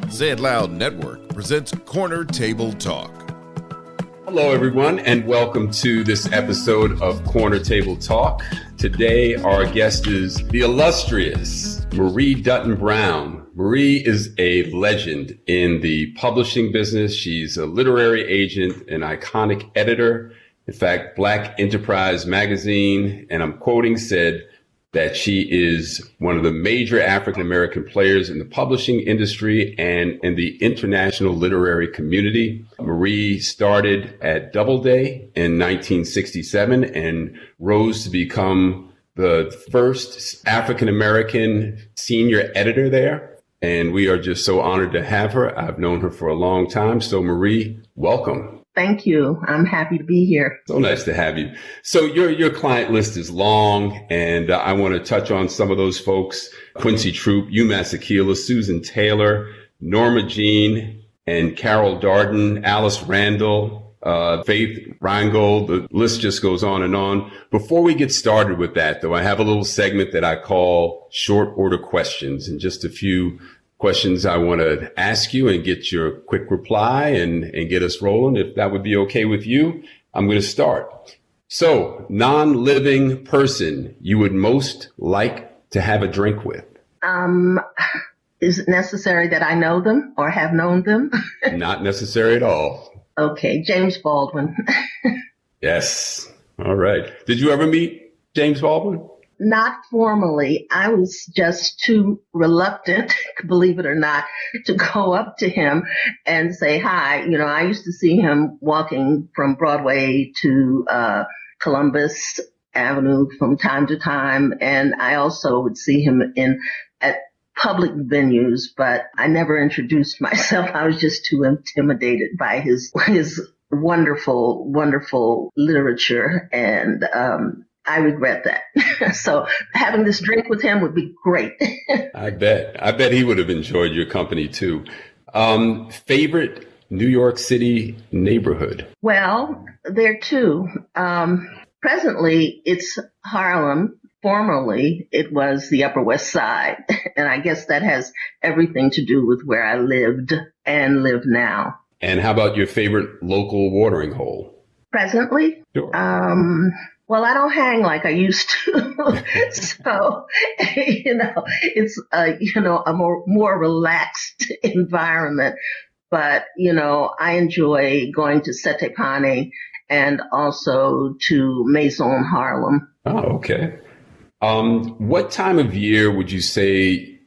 Say It Loud Network presents Corner Table Talk. Hello, everyone, and welcome to this episode of Corner Table Talk. Today, our guest is the illustrious Marie Dutton Brown. Marie is a legend in the publishing business. She's a literary agent, an iconic editor. In fact, Black Enterprise magazine, and I'm quoting, said that she is one of the major African-American players in the publishing industry and in the international literary community. Marie started at Doubleday in 1967 and rose to become the first African-American senior editor there. And we are just so honored to have her. I've known her for a long time. So Marie, welcome. Thank you. I'm happy to be here. So nice to have you. So your client list is long, and I want to touch on some of those folks. Quincy Troop, UMass Aquila, Susan Taylor, Norma Jean, and Carol Darden, Alice Randall, Faith Reingold. The list just goes on and on. Before we get started with that, though, I have a little segment that I call Short Order Questions, and just a few questions I want to ask you and get your quick reply and get us rolling. If that would be okay with you, I'm going to start. So, non-living person you would most like to have a drink with? Is it necessary that I know them or have known them? Not necessary at all. Okay, James Baldwin. Yes. All right. Did you ever meet James Baldwin? Not formally. I was just too reluctant, believe it or not, to go up to him and say hi. You know, I used to see him walking from Broadway to Columbus Avenue from time to time, and I also would see him at public venues, but I never introduced myself. I was just too intimidated by his wonderful, wonderful literature, and I regret that. So having this drink with him would be great. I bet he would have enjoyed your company too. Favorite New York City neighborhood? Well, there are two. Presently, it's Harlem. Formerly, it was the Upper West Side. And I guess that has everything to do with where I lived and live now. And how about your favorite local watering hole? Presently? Sure. Well, I don't hang like I used to. So, it's, a more relaxed environment. But, I enjoy going to Sette Pane and also to Maison Harlem. Oh, okay. What time of year would you say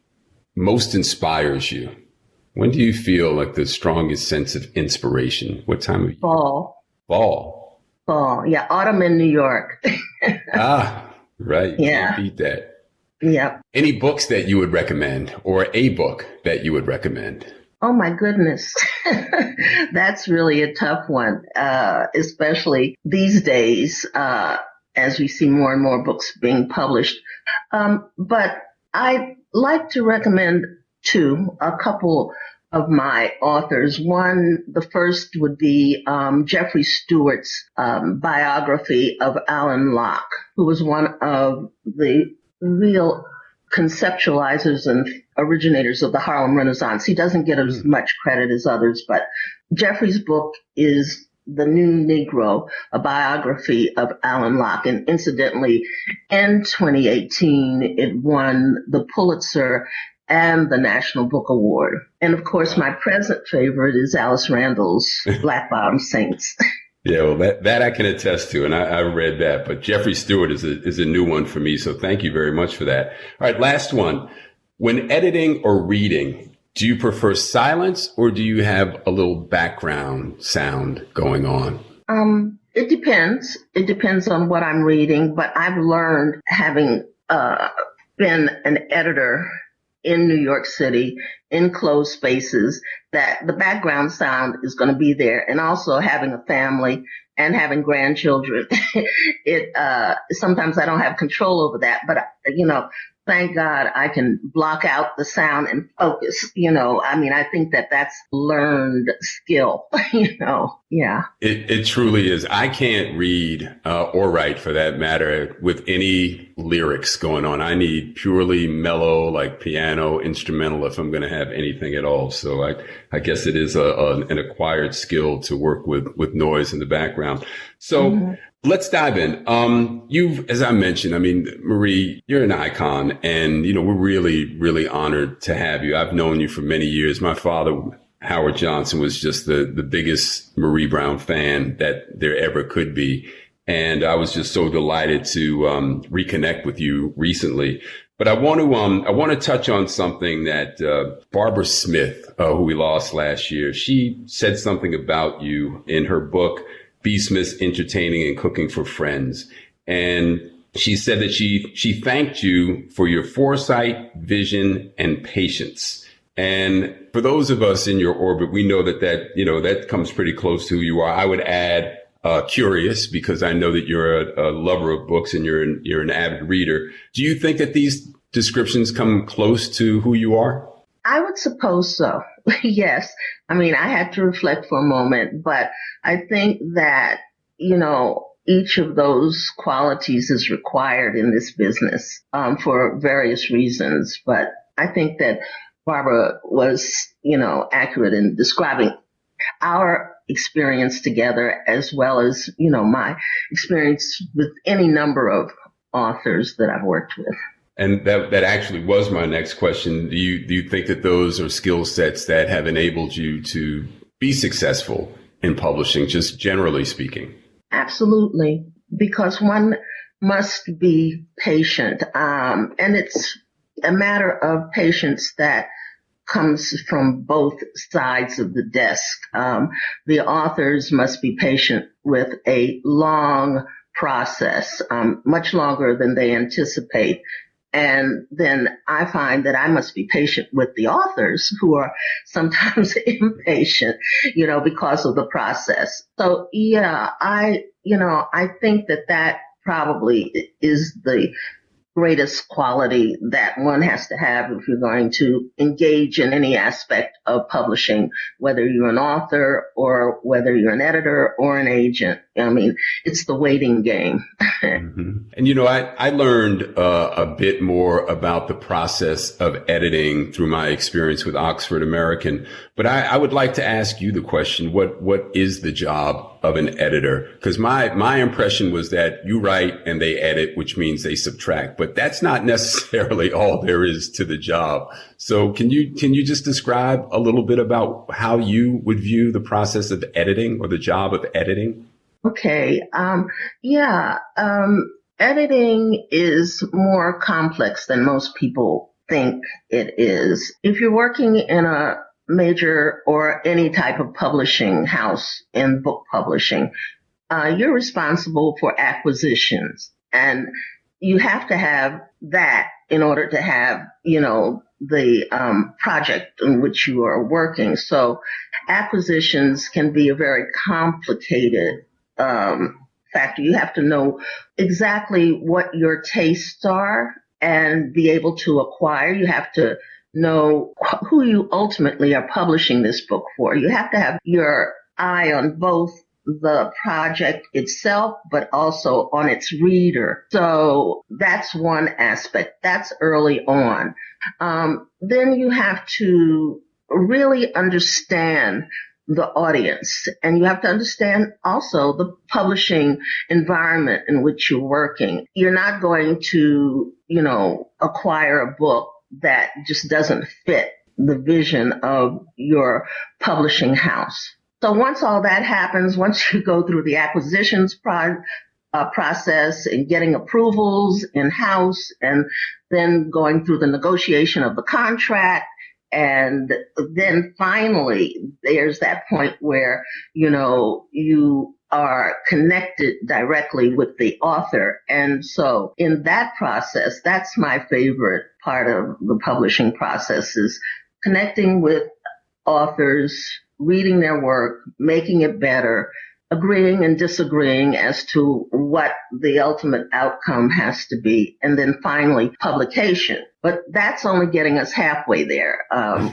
most inspires you? When do you feel like the strongest sense of inspiration? What time of year? Fall. Fall, yeah, autumn in New York. Right. Yeah. Can't beat that. Yep. Any books that you would recommend, or a book that you would recommend? Oh my goodness. That's really a tough one, especially these days, as we see more and more books being published. But I'd like to recommend a couple of my authors. One, the first would be Jeffrey Stewart's biography of Alan Locke, who was one of the real conceptualizers and originators of the Harlem Renaissance. He doesn't get as much credit as others, but Jeffrey's book is The New Negro, a biography of Alan Locke. And incidentally, in 2018, it won the Pulitzer and the National Book Award. And of course, my present favorite is Alice Randall's Black Bottom Saints. Yeah, well, that I can attest to, and I read that. But Jeffrey Stewart is a new one for me, so thank you very much for that. All right, last one. When editing or reading, do you prefer silence or do you have a little background sound going on? It depends. It depends on what I'm reading, but I've learned, having been an editor in New York City, in closed spaces, that the background sound is going to be there. And also having a family and having grandchildren, sometimes I don't have control over that, but thank God I can block out the sound and focus. I mean, I think that that's learned skill, yeah. It truly is. I can't read or write, for that matter, with any lyrics going on. I need purely mellow, like piano, instrumental, if I'm going to have anything at all. So I guess it is an acquired skill to work with noise in the background. So let's dive in. As I mentioned, I mean, Marie, you're an icon, and, we're really, really honored to have you. I've known you for many years. My father, Howard Johnson, was just the biggest Marie Brown fan that there ever could be. And I was just so delighted to reconnect with you recently. But I want to touch on something that Barbara Smith, who we lost last year, she said something about you in her book, B. Smith's Entertaining and Cooking for Friends. And she said that she thanked you for your foresight, vision, and patience. And for those of us in your orbit, we know that comes pretty close to who you are. I would add curious, because I know that you're a lover of books and you're an avid reader. Do you think that these descriptions come close to who you are? I would suppose so. Yes. I mean, I had to reflect for a moment, but I think that, each of those qualities is required in this business for various reasons. But I think that Barbara was, accurate in describing our experience together, as well as, my experience with any number of authors that I've worked with. And that actually was my next question. Do you think that those are skill sets that have enabled you to be successful in publishing, just generally speaking? Absolutely, because one must be patient. And it's a matter of patience that comes from both sides of the desk. The authors must be patient with a long process, much longer than they anticipate. And then I find that I must be patient with the authors, who are sometimes impatient, because of the process. So yeah, I think that probably is the greatest quality that one has to have if you're going to engage in any aspect of publishing, whether you're an author or whether you're an editor or an agent. I mean, it's the waiting game. Mm-hmm. And, I learned a bit more about the process of editing through my experience with Oxford American. But I would like to ask you the question, what is the job of an editor? Because my impression was that you write and they edit, which means they subtract. But that's not necessarily all there is to the job. So can you just describe a little bit about how you would view the process of editing, or the job of editing? Okay. Editing is more complex than most people think it is. If you're working in a major or any type of publishing house in book publishing, you're responsible for acquisitions, and you have to have that in order to have, the project in which you are working. So acquisitions can be a very complicated factor. You have to know exactly what your tastes are and be able to acquire. You have to know who you ultimately are publishing this book for. You have to have your eye on both the project itself, but also on its reader. So that's one aspect. That's early on. Then you have to really understand the audience, and you have to understand also the publishing environment in which you're working. You're not going to, acquire a book that just doesn't fit the vision of your publishing house. So once all that happens, once you go through the acquisitions process and getting approvals in-house, and then going through the negotiation of the contract, and then finally there's that point where, you are connected directly with the author. And so in that process, that's my favorite part of the publishing process, is connecting with authors, reading their work, making it better, agreeing and disagreeing as to what the ultimate outcome has to be, and then finally publication. But that's only getting us halfway there.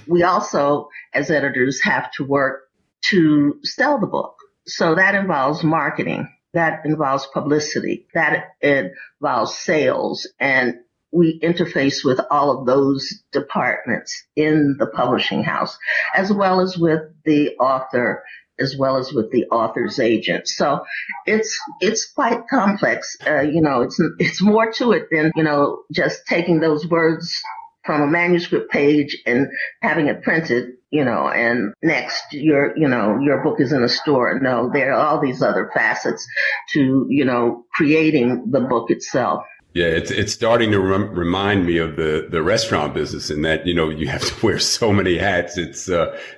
We also, as editors, have to work to sell the book. So that involves marketing, that involves publicity, that involves sales, and we interface with all of those departments in the publishing house, as well as with the author, as well as with the author's agent. So it's quite complex. It's more to it than, just taking those words from a manuscript page and having it printed, and next your book is in a store. No, there are all these other facets to, creating the book itself. Yeah, it's starting to remind me of the restaurant business in that, you have to wear so many hats. It's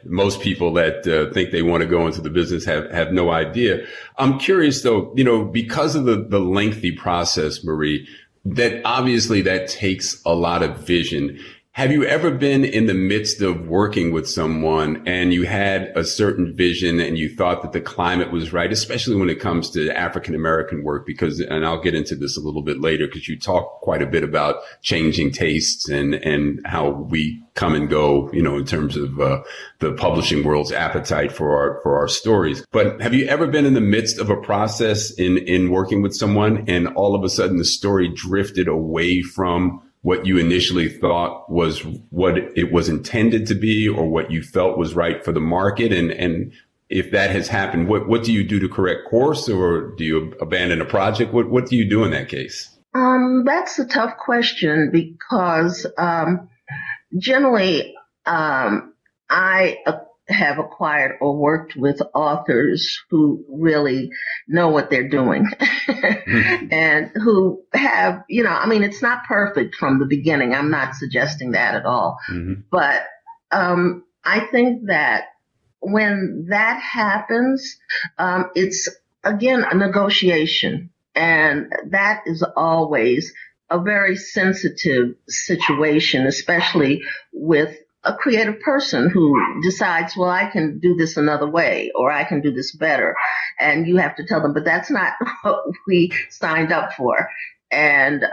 most people that think they want to go into the business have no idea. I'm curious, though, because of the lengthy process, Marie, that obviously that takes a lot of vision. Have you ever been in the midst of working with someone and you had a certain vision and you thought that the climate was right, especially when it comes to African American work? And I'll get into this a little bit later, because you talk quite a bit about changing tastes and how we come and go, in terms of the publishing world's appetite for our stories. But have you ever been in the midst of a process in working with someone and all of a sudden the story drifted away from what you initially thought was what it was intended to be, or what you felt was right for the market? And if that has happened, what do you do to correct course, or do you abandon a project? What do you do in that case? That's a tough question, because generally I have acquired or worked with authors who really know what they're doing and who have, it's not perfect from the beginning. I'm not suggesting that at all. Mm-hmm. But I think that when that happens, it's, again, a negotiation. And that is always a very sensitive situation, especially with a creative person who decides, well, I can do this another way, or I can do this better. And you have to tell them, but that's not what we signed up for. And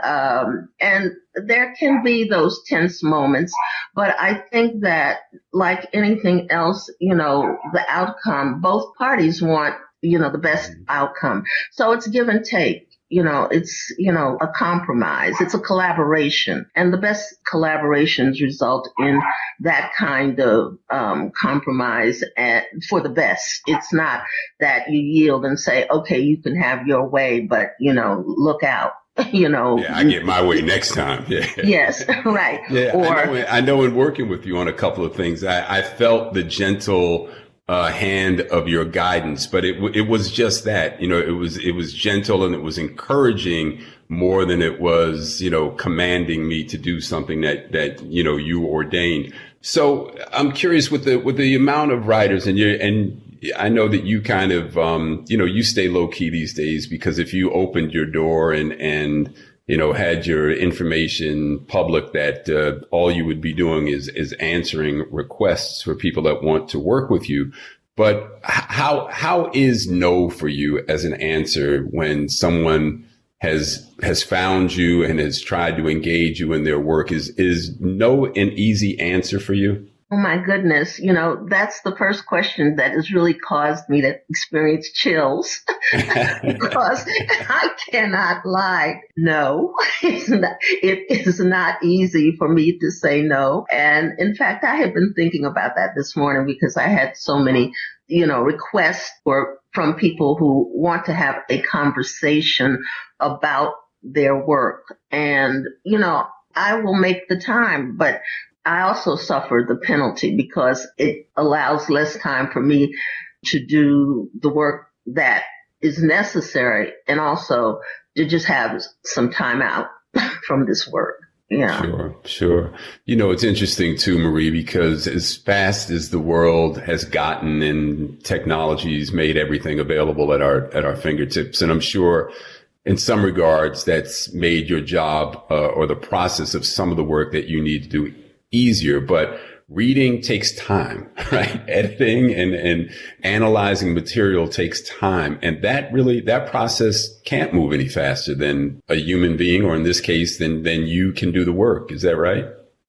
there can be those tense moments, but I think that, like anything else, the outcome, both parties want, the best outcome. So it's give and take. It's, a compromise. It's a collaboration. And the best collaborations result in that kind of compromise for the best. It's not that you yield and say, okay, you can have your way, but, look out. Yeah, I get my way next time. Yeah. Yes, right. Yeah, I know in working with you on a couple of things, I felt the gentle hand of your guidance, but it was just that, it was gentle, and it was encouraging more than it was, commanding me to do something that you ordained. So I'm curious, with the amount of writers, and I know that you kind of, you stay low key these days, because if you opened your door and had your information public, that all you would be doing is answering requests for people that want to work with you. But how is no for you as an answer when someone has found you and has tried to engage you in their work? Is no an easy answer for you? Oh my goodness. That's the first question that has really caused me to experience chills because I cannot lie. No, it is not easy for me to say no. And in fact, I had been thinking about that this morning, because I had so many, requests from people who want to have a conversation about their work. And, I will make the time, but I also suffer the penalty, because it allows less time for me to do the work that is necessary, and also to just have some time out from this work. Yeah. Sure. It's interesting too, Marie, because as fast as the world has gotten and technology's made everything available at our fingertips, and I'm sure in some regards that's made your job or the process of some of the work that you need to do easier. But reading takes time, right? Editing and analyzing material takes time. And that process can't move any faster than a human being, or in this case, than you can do the work. Is that right?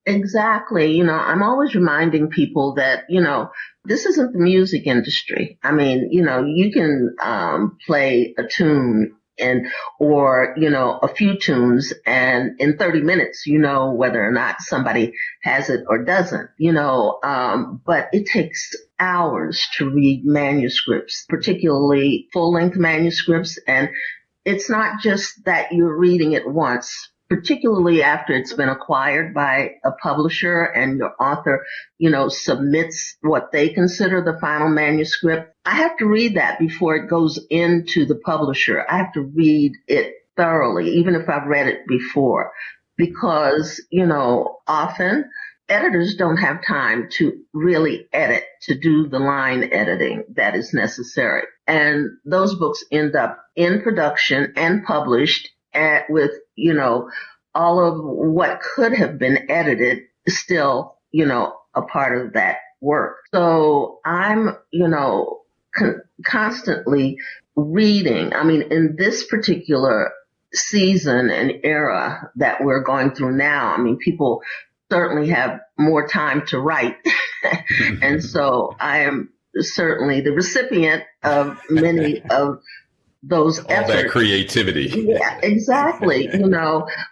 Exactly. I'm always reminding people that, this isn't the music industry. I mean, you can play a tune or a few tunes, and in 30 minutes, whether or not somebody has it or doesn't, but it takes hours to read manuscripts, particularly full-length manuscripts. And it's not just that you're reading it once, particularly after it's been acquired by a publisher and your author, submits what they consider the final manuscript. I have to read that before it goes into the publisher. I have to read it thoroughly, even if I've read it before, because, often editors don't have time to really edit, to do the line editing that is necessary. And those books end up in production and published with, all of what could have been edited still, a part of that work. So I'm, constantly reading. I mean, in this particular season and era that we're going through now, I mean, people certainly have more time to write. And so I am certainly the recipient of many of those all efforts. That creativity. Yeah, exactly.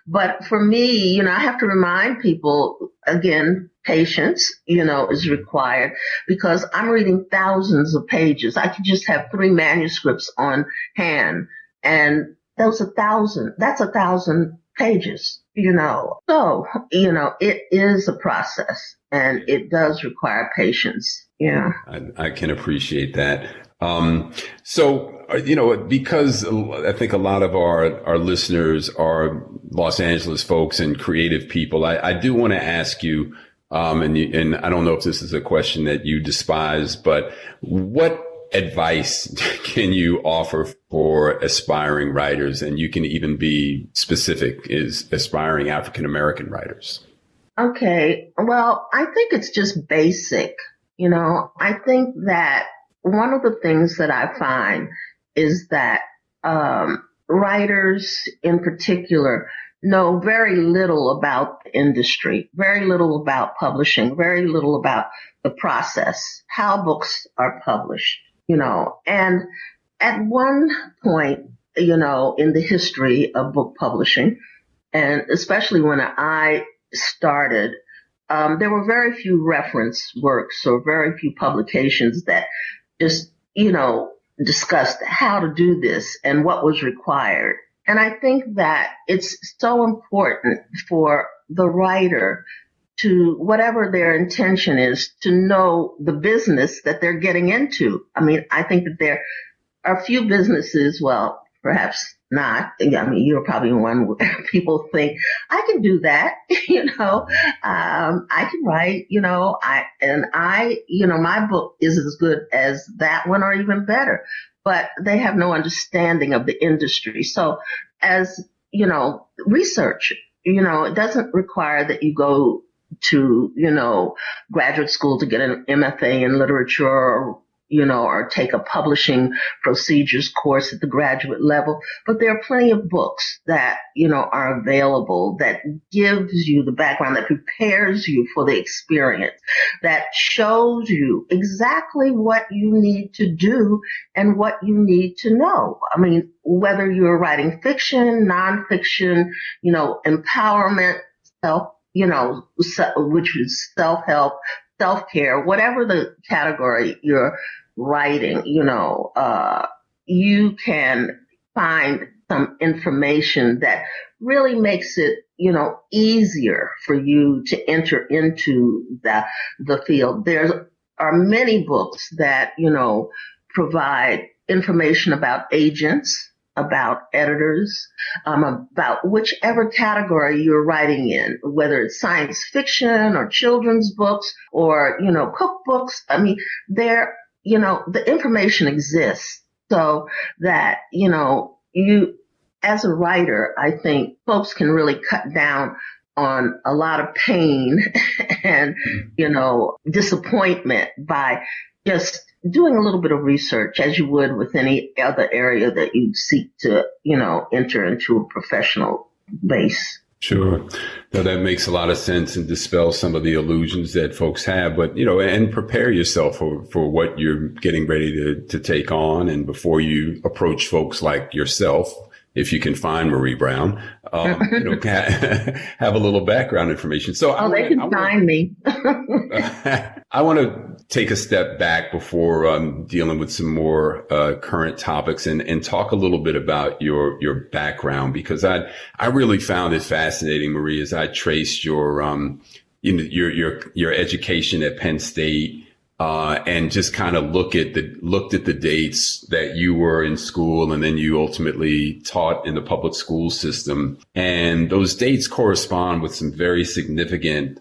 But for me, I have to remind people again, patience, is required, because I'm reading thousands of pages. I could just have 3 manuscripts on hand, and that's 1,000 pages, So, it is a process, and it does require patience. Yeah. I can appreciate that. So, because I think a lot of our listeners are Los Angeles folks and creative people, I do want to ask you, and I don't know if this is a question that you despise, but what advice can you offer for aspiring writers? And you can even be specific, is aspiring African-American writers. Okay. Well, I think it's just basic. I think that one of the things that I find is that writers in particular know very little about the industry, very little about publishing, very little about the process, how books are published, And at one point, in the history of book publishing, and especially when I started, there were very few reference works or very few publications that just, discussed how to do this and what was required. And I think that it's so important for the writer to, whatever their intention is, to know the business that they're getting into. I mean, I think that there are few businesses, well, perhaps not. I mean, you're probably one where people think, I can do that, I can write, my book is as good as that one or even better, but they have no understanding of the industry. So as, research, it doesn't require that you go to, graduate school to get an MFA in literature or take a publishing procedures course at the graduate level. But there are plenty of books that, are available that gives you the background, that prepares you for the experience, that shows you exactly what you need to do and what you need to know. I mean, whether you're writing fiction, nonfiction, empowerment, which is self-help, self-care, whatever the category you're writing, you can find some information that really makes it, easier for you to enter into the field. There are many books that, provide information about agents, about editors, about whichever category you're writing in, whether it's science fiction or children's books or, cookbooks. I mean, the information exists so that, you, as a writer, I think folks can really cut down on a lot of pain and, disappointment by just doing a little bit of research, as you would with any other area that you seek to, enter into a professional base. Sure. No, that makes a lot of sense and dispels some of the illusions that folks have, but, and prepare yourself for what you're getting ready to take on. And before you approach folks like yourself, if you can find Marie Brown, have a little background information. So they can find me. I want to take a step back before dealing with some more current topics and talk a little bit about your background, because I really found it fascinating, Marie, as I traced your education at Penn State. And just kind of looked at the dates that you were in school, and then you ultimately taught in the public school system. And those dates correspond with some very significant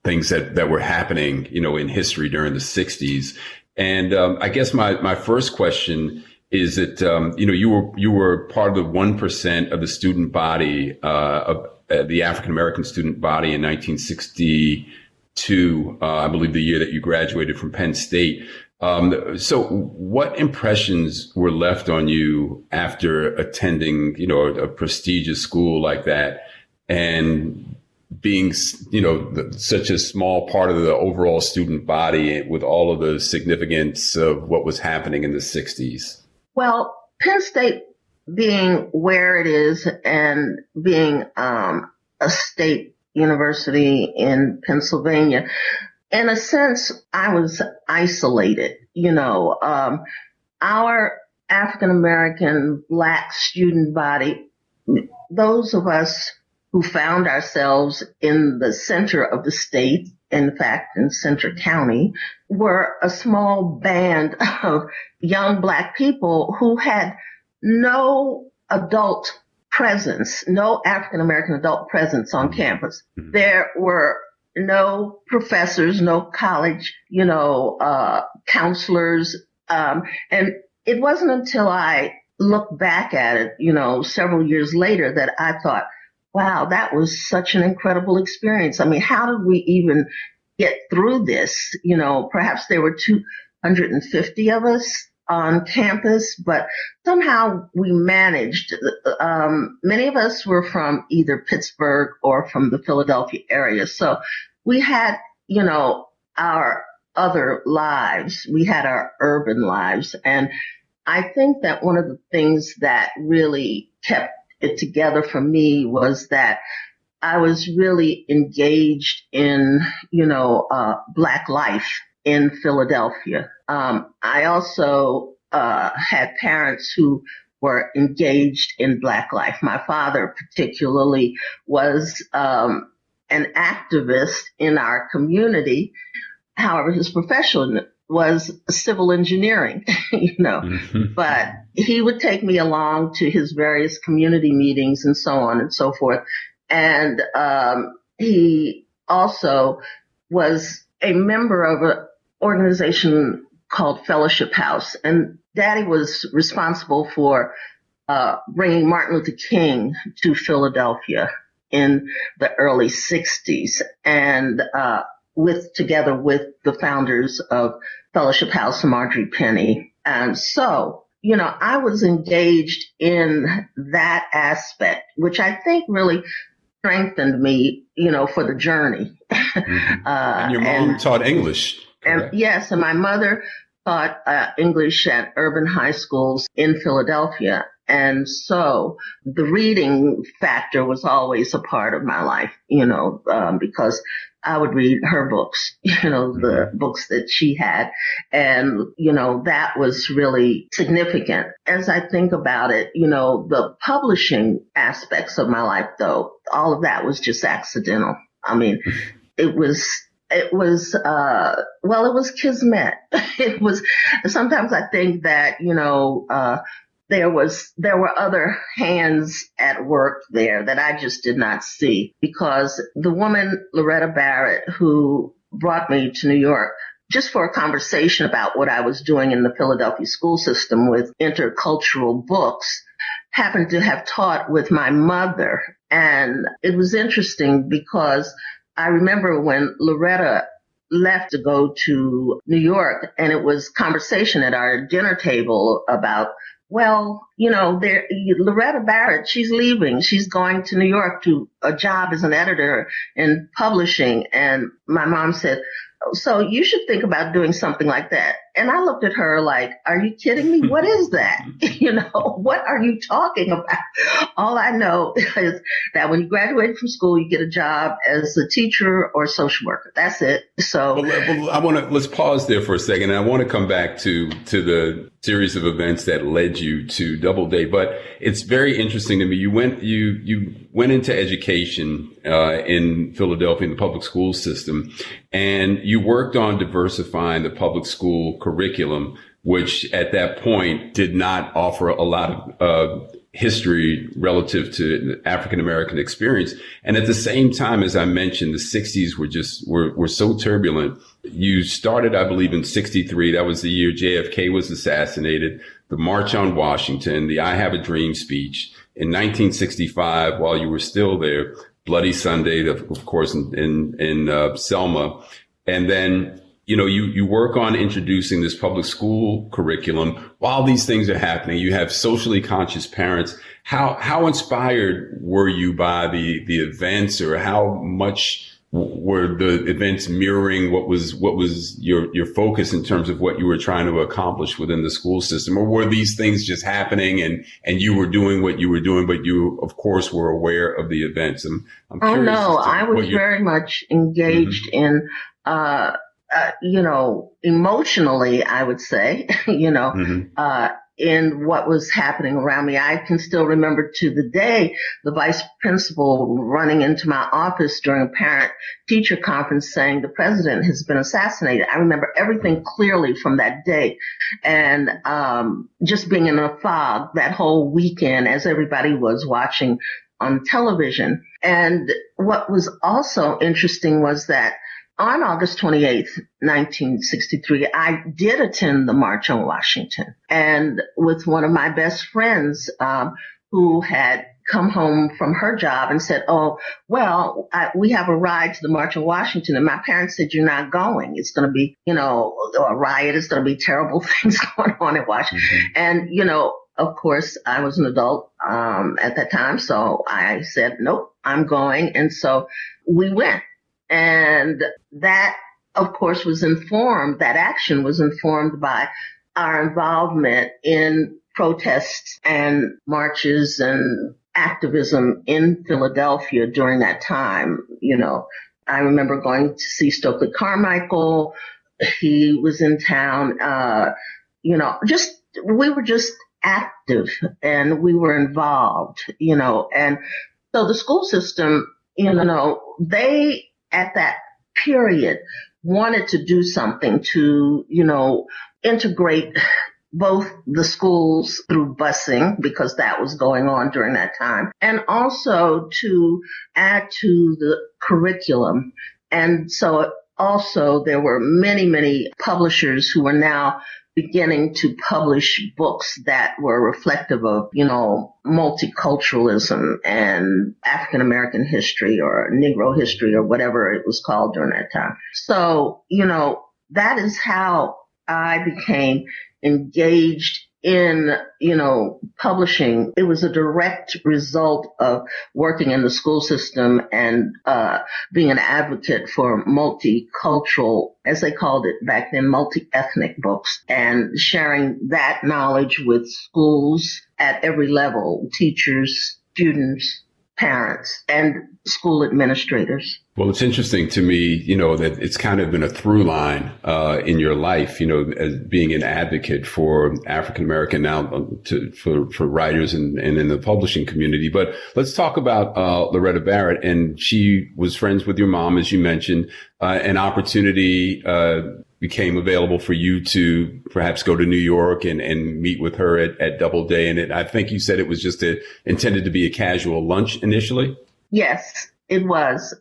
things that were happening, in history during the 60s. And I guess my first question is that you were part of the 1% of the student body of the African American student body in 1962. I believe the year that you graduated from Penn State. So what impressions were left on you after attending, a prestigious school like that and being, such a small part of the overall student body with all of the significance of what was happening in the 60s? Well, Penn State being where it is and being a state university in Pennsylvania, in a sense, I was isolated. Our African American Black student body, those of us who found ourselves in the center of the state, in fact, in Centre County, were a small band of young Black people who had no adult presence, no African American adult presence on campus. There were no professors, no college, counselors. And it wasn't until I looked back at it, several years later that I thought, wow, that was such an incredible experience. I mean, how did we even get through this? Perhaps there were 250 of us on campus, but somehow we managed. Many of us were from either Pittsburgh or from the Philadelphia area. So we had, our other lives. We had our urban lives. And I think that one of the things that really kept it together for me was that I was really engaged in, Black life in Philadelphia. I also had parents who were engaged in Black life. My father particularly was an activist in our community. However, his profession was civil engineering, but he would take me along to his various community meetings and so on and so forth. And he also was a member of an organization called Fellowship House. And Daddy was responsible for bringing Martin Luther King to Philadelphia in the early 60s, and together with the founders of Fellowship House, Marjorie Penny. And so, I was engaged in that aspect, which I think really strengthened me, for the journey. And your mom taught English. And yes, and my mother taught English at urban high schools in Philadelphia. And so the reading factor was always a part of my life, because I would read her books, the books that she had. And, that was really significant. As I think about it, the publishing aspects of my life, though, all of that was just accidental. I mean, it was kismet. It was, sometimes I think that, there were other hands at work there that I just did not see, because the woman, Loretta Barrett, who brought me to New York just for a conversation about what I was doing in the Philadelphia school system with intercultural books, happened to have taught with my mother. And it was interesting because I remember when Loretta left to go to New York, and it was conversation at our dinner table about, well, Loretta Barrett, she's leaving. She's going to New York to a job as an editor in publishing. And my mom said, so you should think about doing something like that. And I looked at her like, are you kidding me? What is that? What are you talking about? All I know is that when you graduate from school, you get a job as a teacher or social worker. That's it. So let's pause there for a second. And I want to come back to the series of events that led you to Doubleday. But it's very interesting to me. You went into education in Philadelphia in the public school system, and you worked on diversifying the public school curriculum, which at that point did not offer a lot of history relative to African American experience. And at the same time, as I mentioned, the 60s were so turbulent. You started, I believe, in 63. That was the year JFK was assassinated. The March on Washington, the I Have a Dream speech. In 1965, while you were still there, Bloody Sunday, of course, in Selma. And then, you work on introducing this public school curriculum. While these things are happening, you have socially conscious parents. How inspired were you by the events, or how much were the events mirroring what was your focus in terms of what you were trying to accomplish within the school system? Or were these things just happening and you were doing what you were doing, but you, of course, were aware of the events? I'm curious. Oh, no, I was very much engaged in, emotionally, I would say, in what was happening around me. I can still remember to the day the vice principal running into my office during a parent-teacher conference saying the president has been assassinated. I remember everything clearly from that day. And just being in a fog that whole weekend as everybody was watching on television. And what was also interesting was that on August 28th, 1963, I did attend the March on Washington, and with one of my best friends who had come home from her job and said, oh, well, we have a ride to the March on Washington. And my parents said, you're not going. It's going to be, a riot. It's going to be terrible things going on in Washington. Mm-hmm. And, of course, I was an adult at that time. So I said, nope, I'm going. And so we went. And that, of course, that action was informed by our involvement in protests and marches and activism in Philadelphia during that time. I remember going to see Stokely Carmichael. He was in town, we were just active and we were involved, and so the school system, they, at that period, wanted to do something to, integrate both the schools through busing, because that was going on during that time, and also to add to the curriculum. And so also there were many, many publishers who were now beginning to publish books that were reflective of, multiculturalism and African American history or Negro history or whatever it was called during that time. So, that is how I became engaged in, publishing. It was a direct result of working in the school system and being an advocate for multicultural, as they called it back then, multi-ethnic books, and sharing that knowledge with schools at every level, teachers, students, parents, and school administrators. Well, it's interesting to me, that it's kind of been a through line in your life, as being an advocate for African American now for writers and in the publishing community. But let's talk about Loretta Barrett. And she was friends with your mom, as you mentioned. An opportunity became available for you to perhaps go to New York and meet with her at Doubleday. And I think you said it was just intended to be a casual lunch initially. Yes. It was.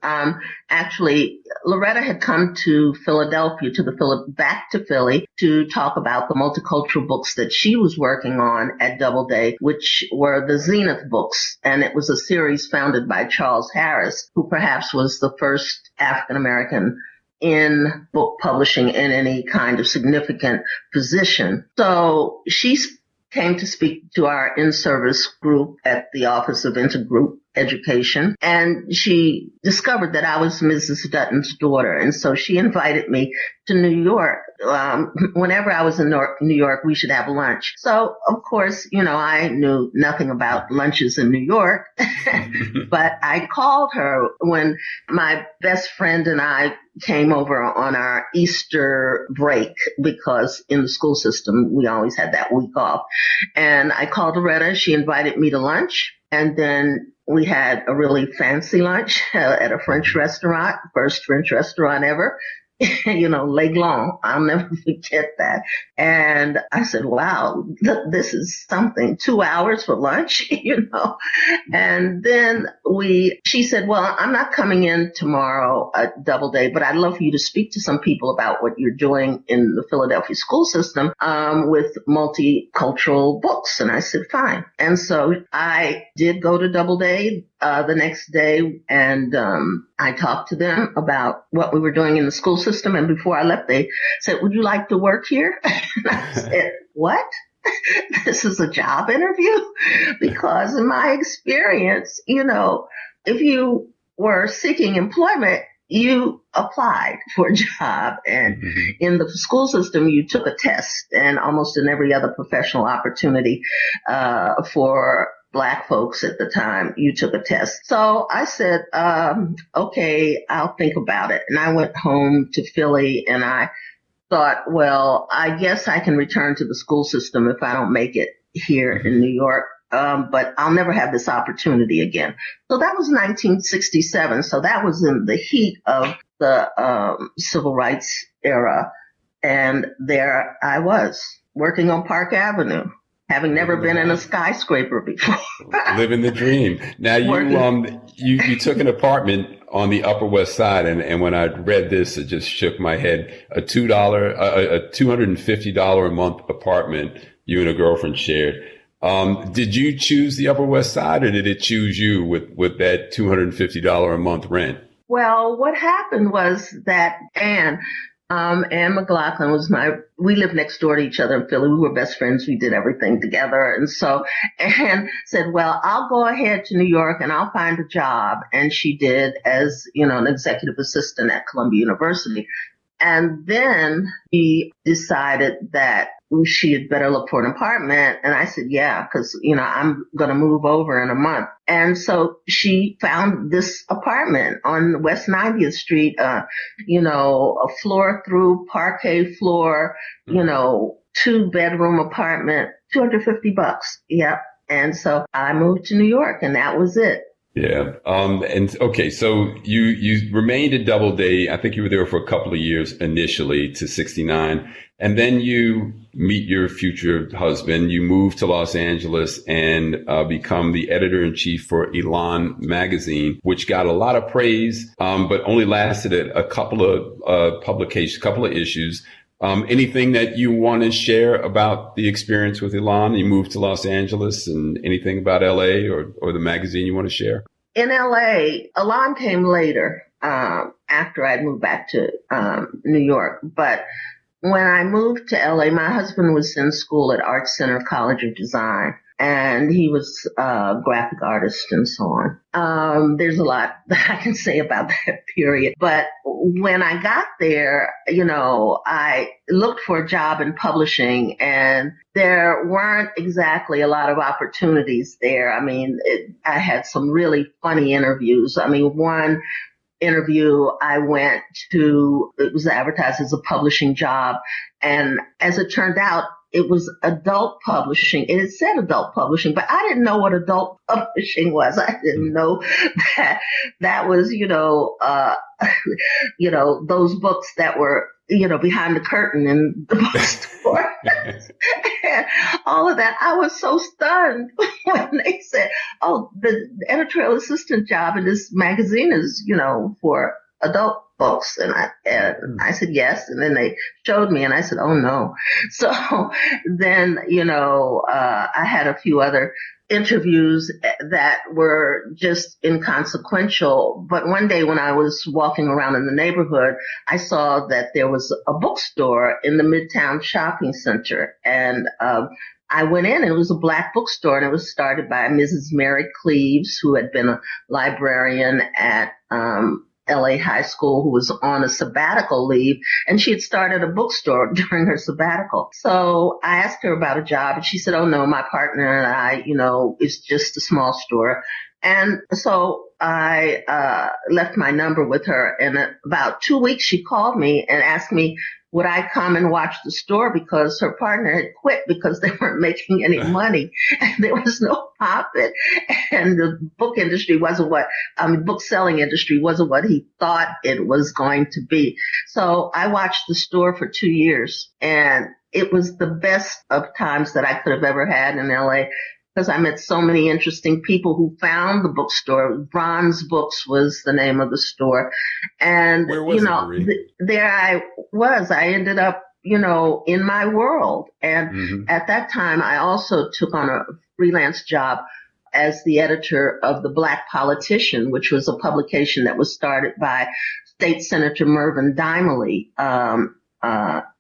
Actually, Loretta had come to Philadelphia, back to Philly to talk about the multicultural books that she was working on at Doubleday, which were the Zenith books. And it was a series founded by Charles Harris, who perhaps was the first African American in book publishing in any kind of significant position. So she came to speak to our in-service group at the Office of Intergroup Education, and she discovered that I was Mrs. Dutton's daughter, and so she invited me to New York. Whenever I was in New York, we should have lunch. So, of course, I knew nothing about lunches in New York, but I called her when my best friend and I came over on our Easter break, because in the school system, we always had that week off. And I called Loretta. She invited me to lunch. And then we had a really fancy lunch at a French restaurant, first French restaurant ever. L'Aiglon. I'll never forget that. And I said, wow, this is something, 2 hours for lunch, And then she said, well, I'm not coming in tomorrow at Doubleday, but I'd love for you to speak to some people about what you're doing in the Philadelphia school system, with multicultural books. And I said, fine. And so I did go to Doubleday the next day, and I talked to them about what we were doing in the school system. And before I left, they said, would you like to work here? And I said, what? This is a job interview? Because in my experience, if you were seeking employment, you applied for a job. And in the school system, you took a test, and almost in every other professional opportunity for Black folks at the time, you took a test. So I said, okay, I'll think about it. And I went home to Philly, and I thought, well, I guess I can return to the school system if I don't make it here in New York. But I'll never have this opportunity again. So that was 1967. So that was in the heat of the civil rights era. And there I was working on Park Avenue, having never been in a skyscraper before. Living the dream. Now you took an apartment on the Upper West Side, and when I read this, it just shook my head. A $250 a month apartment you and a girlfriend shared. Did you choose the Upper West Side, or did it choose you with that $250 a month rent? Well, what happened was that Anne McLaughlin we lived next door to each other in Philly. We were best friends. We did everything together. And so Anne said, well, I'll go ahead to New York and I'll find a job. And she did as, an executive assistant at Columbia University. And then he decided that she had better look for an apartment. And I said, yeah, because, I'm going to move over in a month. And so she found this apartment on West 90th Street, a floor through parquet floor, 2-bedroom apartment, $250. Yep. And so I moved to New York, and that was it. Yeah. And okay. So you remained at Doubleday. I think you were there for a couple of years initially to 69. And then you meet your future husband. You move to Los Angeles and become the editor in chief for E11 magazine, which got a lot of praise, but only lasted a couple of publications, couple of issues. Anything that you want to share about the experience with E11? You moved to Los Angeles, and anything about LA or the magazine you want to share? In LA, E11 came later, after I'd moved back to New York. But when I moved to LA, my husband was in school at Art Center College of Design, and he was a graphic artist and so on. There's a lot that I can say about that period. But when I got there, I looked for a job in publishing, and there weren't exactly a lot of opportunities there. I mean, I had some really funny interviews. I mean, one interview I went to, it was advertised as a publishing job. And as it turned out, it was adult publishing. It said adult publishing, but I didn't know what adult publishing was. I didn't know that was, those books that were, behind the curtain in the bookstore. all of that. I was so stunned when they said, oh, the editorial assistant job in this magazine is, for adult books. And I said, yes. And then they showed me and I said, oh no. So then, I had a few other interviews that were just inconsequential. But one day when I was walking around in the neighborhood, I saw that there was a bookstore in the Midtown Shopping Center. And I went in and it was a Black bookstore, and it was started by Mrs. Mary Cleaves, who had been a librarian at LA High School, who was on a sabbatical leave, and she had started a bookstore during her sabbatical. So I asked her about a job, and she said, oh no, my partner and I, it's just a small store. And so I left my number with her, and about 2 weeks she called me and asked me, would I come and watch the store, because her partner had quit because they weren't making any money and there was no profit, and the book industry wasn't book selling industry wasn't what he thought it was going to be. So I watched the store for 2 years, and it was the best of times that I could have ever had in LA, because I met so many interesting people who found the bookstore. Bronze Books was the name of the store. And, where was it, Marie? There I was. I ended up, in my world. And at that time, I also took on a freelance job as the editor of The Black Politician, which was a publication that was started by State Senator Mervyn Dimely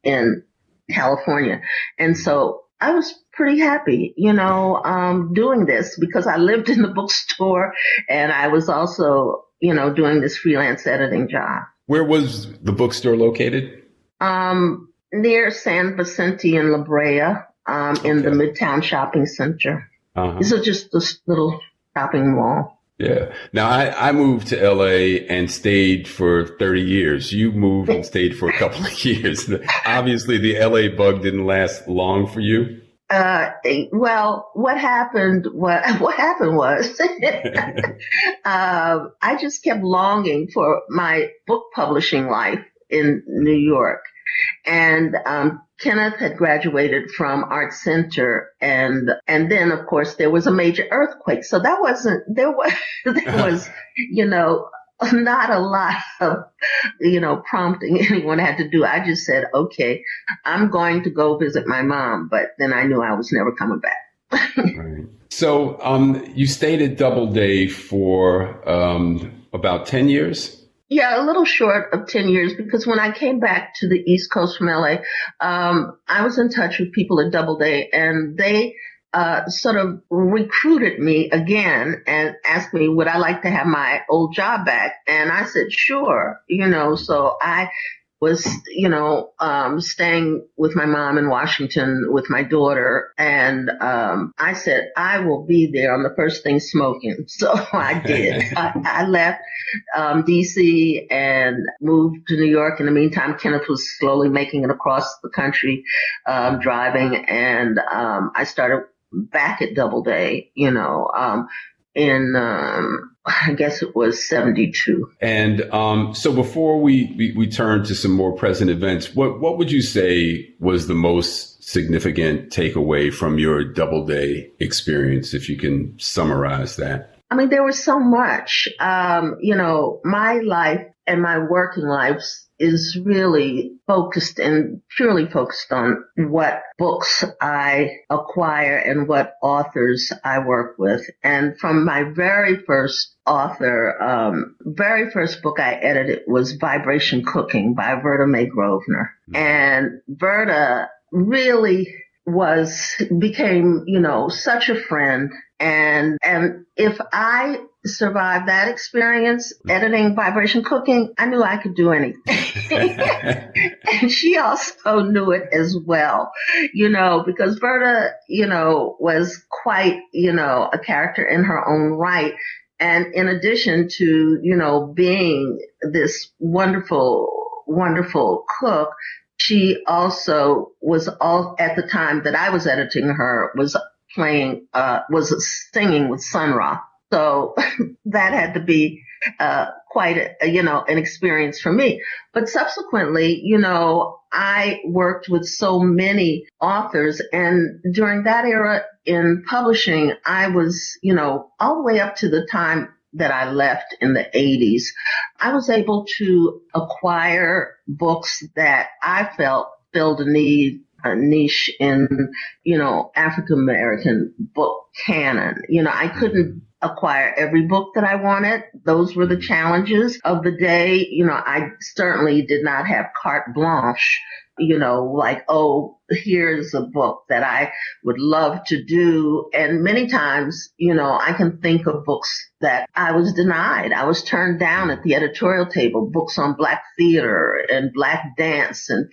in California. And so I was pretty happy, doing this, because I lived in the bookstore and I was also, doing this freelance editing job. Where was the bookstore located? Near San Vicente and La Brea, in the Midtown Shopping Center. This is just this little shopping mall. Yeah. Now, I moved to LA and stayed for 30 years. You moved and stayed for a couple of years. Obviously, the LA bug didn't last long for you. Well, what happened was, I just kept longing for my book publishing life in New York. And, Kenneth had graduated from Art Center, and then of course there was a major earthquake. So there was, not a lot of, prompting anyone had to do. I just said, okay, I'm going to go visit my mom. But then I knew I was never coming back. Right. So, you stayed at Doubleday for, about 10 years? Yeah, a little short of 10 years, because when I came back to the East Coast from LA, I was in touch with people at Doubleday, and they sort of recruited me again and asked me, would I like to have my old job back? And I said, sure, so I was, staying with my mom in Washington with my daughter. And I said, I will be there on the first thing smoking. So I did. I left D.C. and moved to New York. In the meantime, Kenneth was slowly making it across the country, driving. And I started back at Doubleday, in I guess it was 72. And so before we turn to some more present events, what would you say was the most significant takeaway from your Doubleday experience, if you can summarize that? I mean, there was so much. My life and my working life is really purely focused on what books I acquire and what authors I work with. And from my very first book I edited was Vibration Cooking by Verda May Grosvenor. And Verda really became, such a friend. And if I survived that experience editing Vibration Cooking, I knew I could do anything. And she also knew it as well, because Verda, was quite, a character in her own right. And in addition to, being this wonderful, wonderful cook, she also was at the time that I was editing her, was singing with Sun Ra. So that had to be quite an experience for me. But subsequently, I worked with so many authors, and during that era in publishing, I was, all the way up to the time that I left in the 80s, I was able to acquire books that I felt filled a niche in, African American book canon. I couldn't acquire every book that I wanted. Those were the challenges of the day. I certainly did not have carte blanche, like, oh, here's a book that I would love to do. And many times, I can think of books that I was denied. I was turned down at the editorial table, books on Black theater and Black dance, and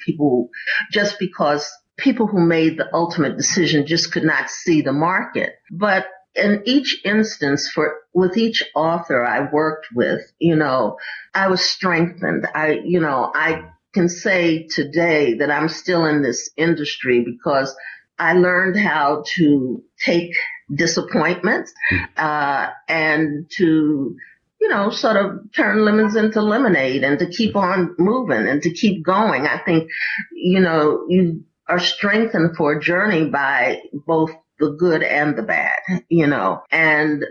just because people who made the ultimate decision just could not see the market. But in each instance, with each author I worked with, I was strengthened. I can say today that I'm still in this industry because I learned how to take disappointment, and to, sort of turn lemons into lemonade and to keep on moving and to keep going. I think, you are strengthened for a journey by both the good and the bad, and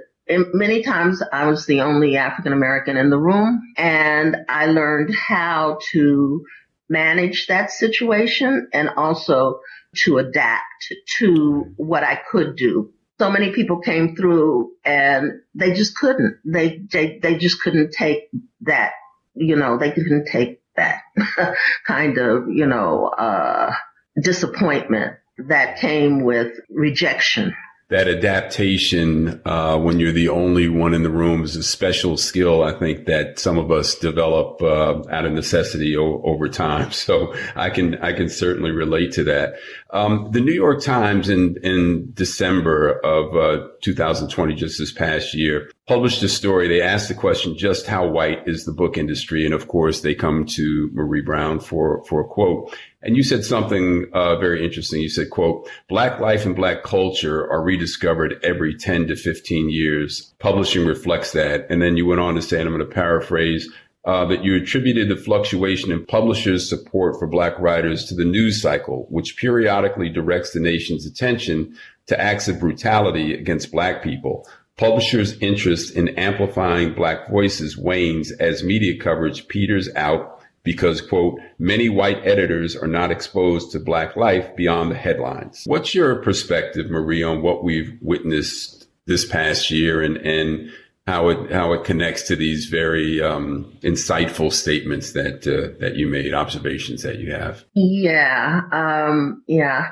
many times I was the only African American in the room, and I learned how to manage that situation and also to adapt to what I could do. So many people came through and they just couldn't. They just couldn't take that, they couldn't take that kind of, disappointment that came with rejection. That adaptation, when you're the only one in the room, is a special skill, I think, that some of us develop out of necessity over time. So I can certainly relate to that. The New York Times in December of 2020, just this past year, published a story. They asked the question, just how white is the book industry? And of course, they come to Marie Brown for a quote. And you said something very interesting. You said, quote, Black life and Black culture are rediscovered every 10 to 15 years. Publishing reflects that. And then you went on to say, and I'm going to paraphrase, that you attributed the fluctuation in publishers' support for Black writers to the news cycle, which periodically directs the nation's attention to acts of brutality against Black people. Publishers' interest in amplifying Black voices wanes as media coverage peters out because, quote, many white editors are not exposed to Black life beyond the headlines. What's your perspective, Marie, on what we've witnessed this past year and how it connects to these very insightful statements that you made, observations that you have? Yeah. I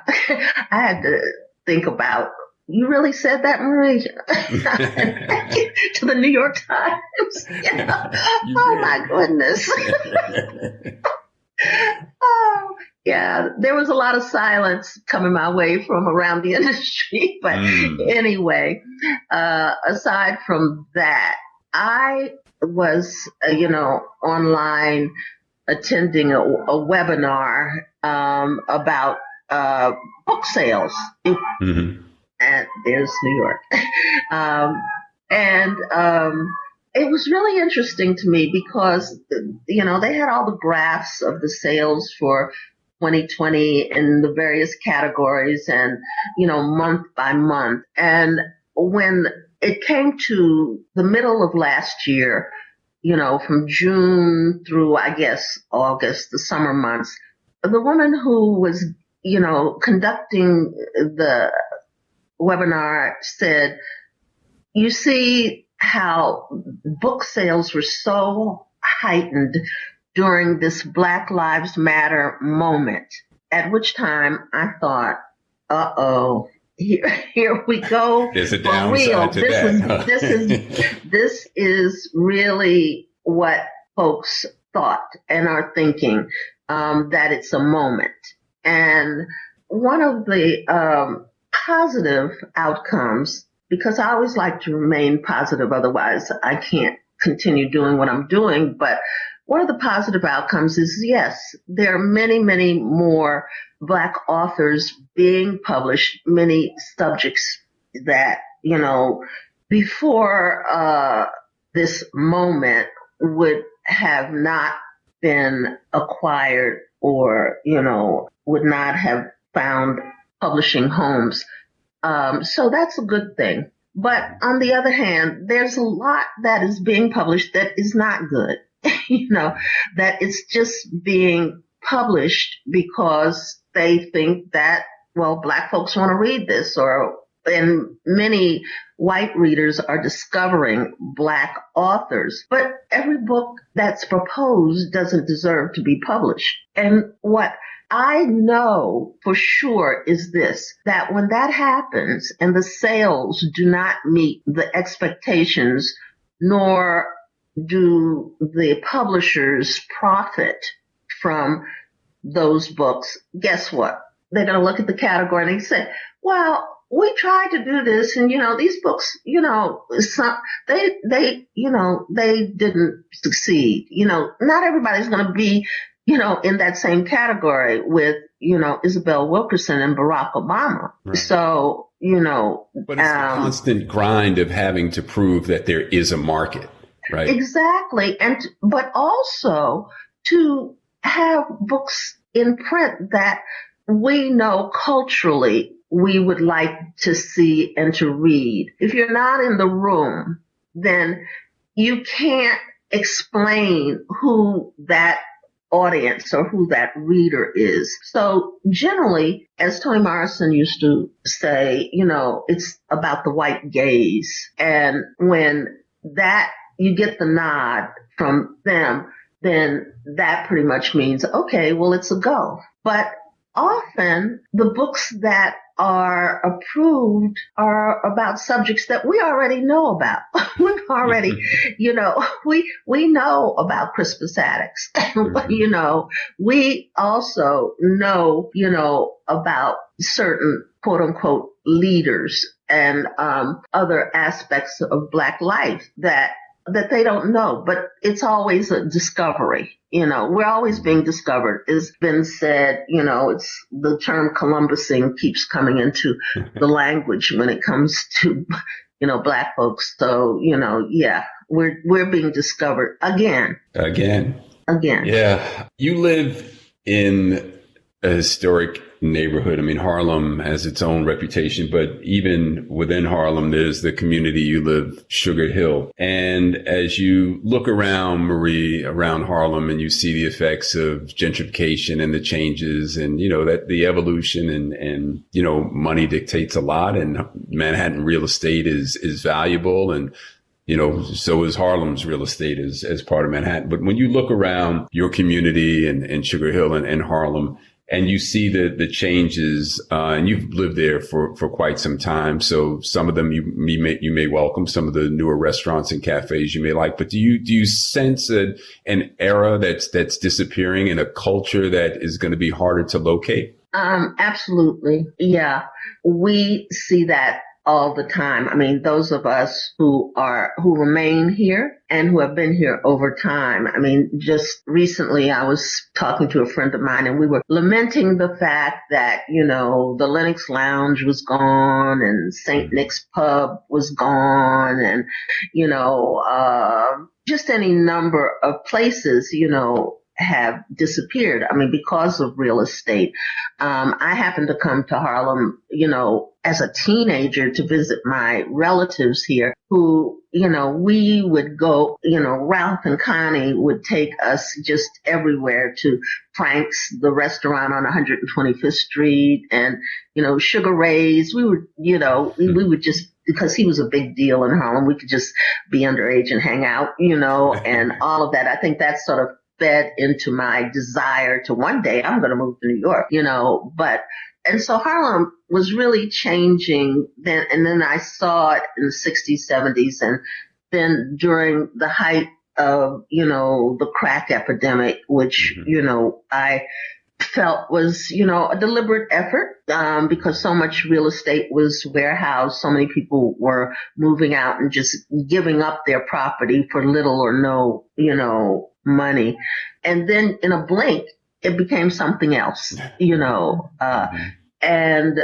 had to think about, you really said that, Marie? To the New York Times. Oh, my goodness. Oh, yeah. There was a lot of silence coming my way from around the industry. But anyway, aside from that, I was, online attending a webinar about book sales. Mm-hmm. And there's New York. It was really interesting to me because, they had all the graphs of the sales for 2020 in the various categories and, month by month. And when it came to the middle of last year, from June through, I guess, August, the summer months, the woman who was, conducting the webinar said, you see how book sales were so heightened during this Black Lives Matter moment, at which time I thought, here we go. There's a downside to that. This is really what folks thought and are thinking, that it's a moment. And one of the positive outcomes, because I always like to remain positive, otherwise I can't continue doing what I'm doing. But one of the positive outcomes is, yes, there are many, many more Black authors being published, many subjects that, before this moment would have not been acquired or, would not have found publishing homes. So that's a good thing. But on the other hand, there's a lot that is being published that is not good, that it's just being published because they think that, well, Black folks want to read this, and many white readers are discovering Black authors. But every book that's proposed doesn't deserve to be published. And what I know for sure is this, that when that happens and the sales do not meet the expectations, nor do the publishers profit from those books, guess what? They're going to look at the category and they say, well, we tried to do this and, these books, they didn't succeed. Not everybody's going to be, in that same category with, Isabel Wilkerson and Barack Obama. Right. So, But it's the constant grind of having to prove that there is a market, right? Exactly. But also to have books in print that we know culturally we would like to see and to read. If you're not in the room, then you can't explain who that audience or who that reader is. So generally, as Toni Morrison used to say, it's about the white gaze. And when that you get the nod from them, then that pretty much means, okay, well, it's a go. But often the books that are approved are about subjects that we already know about. We already, we know about Crispus Attucks. We also know, about certain quote unquote leaders and other aspects of Black life that they don't know, but it's always a discovery. We're always being discovered. It's been said, it's the term Columbusing keeps coming into the language when it comes to, Black folks. So, we're being discovered again. Yeah. You live in a historic neighborhood. I mean, Harlem has its own reputation, but even within Harlem, there's the community you live, Sugar Hill. And as you look around, Marie, around Harlem, and you see the effects of gentrification and the changes and, that the evolution and, money dictates a lot, and Manhattan real estate is valuable, and so is Harlem's real estate as part of Manhattan. But when you look around your community and Sugar Hill and Harlem, and you see the changes, and you've lived there for quite some time. So some of them you may welcome, some of the newer restaurants and cafes you may like. But do you sense an era that's disappearing and a culture that is going to be harder to locate? Absolutely. Yeah. We see that all the time. I mean, those of us who remain here and who have been here over time. I mean, just recently I was talking to a friend of mine and we were lamenting the fact that, the Lenox Lounge was gone and St. Nick's Pub was gone and, just any number of places, have disappeared. I mean, because of real estate. I happened to come to Harlem, as a teenager to visit my relatives here who, we would go, Ralph and Connie would take us just everywhere to Frank's, the restaurant on 125th Street and, Sugar Ray's. We would, we would just, because he was a big deal in Harlem, we could just be underage and hang out, and all of that. I think that sort of fed into my desire to one day I'm going to move to New York, and so Harlem was really changing then. And then I saw it in the 60s, 70s. And then during the height of, the crack epidemic, which, I felt was, a deliberate effort, because so much real estate was warehoused. So many people were moving out and just giving up their property for little or no, money. And then in a blink, it became something else, and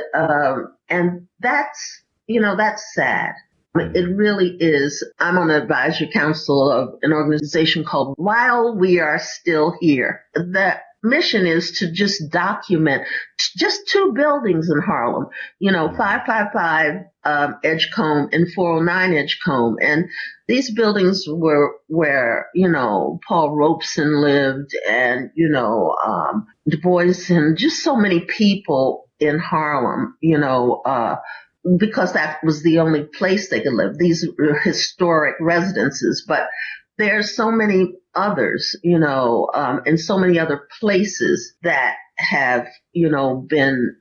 that's, that's sad. It really is. I'm on the advisory council of an organization called While We Are Still Here. The mission is to just document just two buildings in Harlem, 555 Edgecombe and 409 Edgecombe. And these buildings were where, Paul Robeson lived and, Du Bois and just so many people in Harlem, because that was the only place they could live. These were historic residences, but there's so many others, and so many other places that have, been,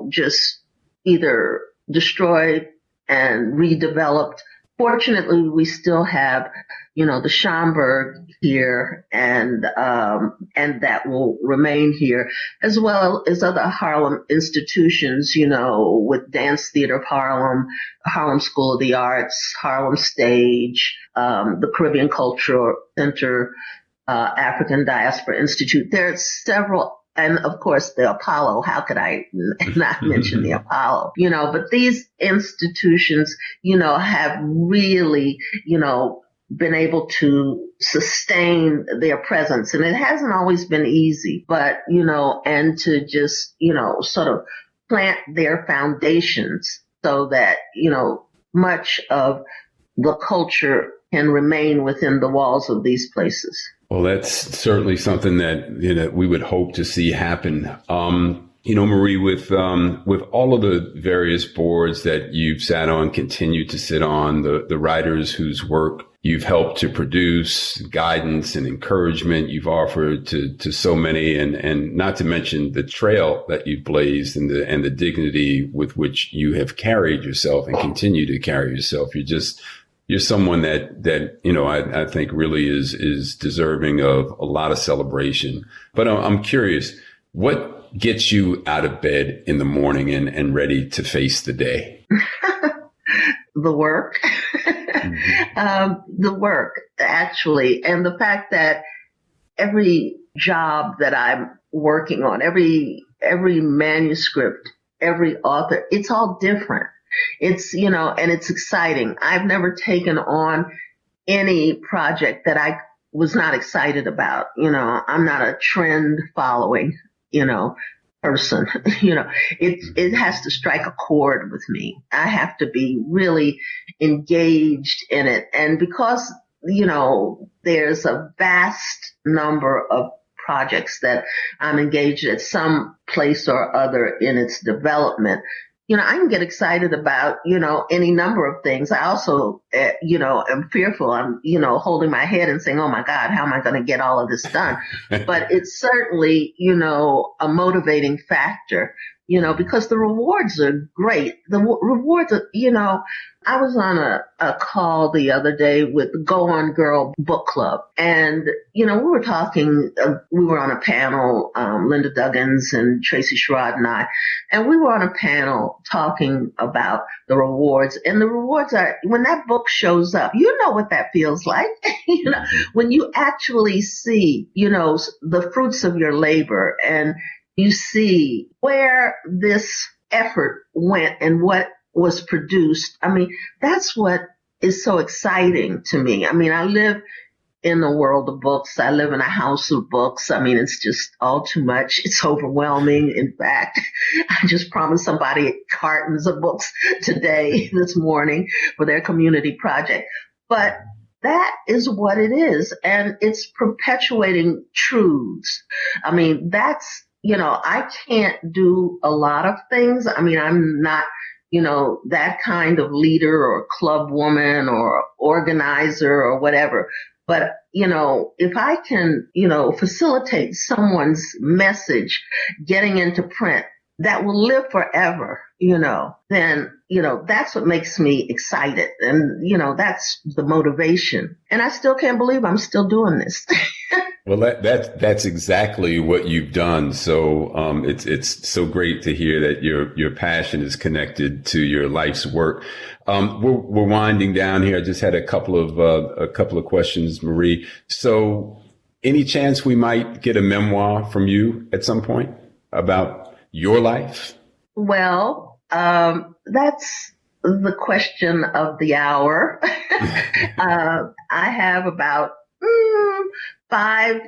just either destroyed and redeveloped. Fortunately, we still have, the Schomburg here and that will remain here, as well as other Harlem institutions, with Dance Theater of Harlem, Harlem School of the Arts, Harlem Stage, the Caribbean Cultural Center, African Diaspora Institute. There are several. And of course, the Apollo, how could I not mention the Apollo? But these institutions, have really, been able to sustain their presence. And it hasn't always been easy, but, and to just, sort of plant their foundations so that, much of the culture can remain within the walls of these places. Well, that's certainly something that we would hope to see happen. Marie, with all of the various boards that you've sat on, continue to sit on, the writers whose work you've helped to produce, guidance and encouragement you've offered to so many, and not to mention the trail that you've blazed and the dignity with which you have carried yourself and continue to carry yourself. You're someone that I think really is deserving of a lot of celebration. But I'm curious, what gets you out of bed in the morning and ready to face the day? The work. The work, actually. And the fact that every job that I'm working on, every manuscript, every author, it's all different. It's, and it's exciting. I've never taken on any project that I was not excited about. I'm not a trend following, person. It has to strike a chord with me. I have to be really engaged in it. And because, there's a vast number of projects that I'm engaged at some place or other in its development, I can get excited about, any number of things. I also, am fearful. I'm, holding my head and saying, oh my God, how am I going to get all of this done? But it's certainly, a motivating factor, because the rewards are great. The rewards are, I was on a call the other day with the Go On Girl Book Club. And, we were talking, we were on a panel, Linda Duggins and Tracy Sherrod and I, and we were on a panel talking about the rewards. And the rewards are, when that book shows up, what that feels like, when you actually see, the fruits of your labor and you see where this effort went and what was produced. I mean, that's what is so exciting to me. I mean, I live in the world of books. I live in a house of books. I mean, it's just all too much. It's overwhelming. In fact, I just promised somebody cartons of books this morning for their community project. But that is what it is. And it's perpetuating truths. I mean, that's, I can't do a lot of things. I mean, I'm not, that kind of leader or club woman or organizer or whatever. But, if I can, facilitate someone's message getting into print that will live forever, then, that's what makes me excited. And, that's the motivation. And I still can't believe I'm still doing this. Well, that's exactly what you've done. So it's so great to hear that your passion is connected to your life's work. We're winding down here. I just had a couple of questions, Marie. So, any chance we might get a memoir from you at some point about your life? Well, that's the question of the hour. I have about five,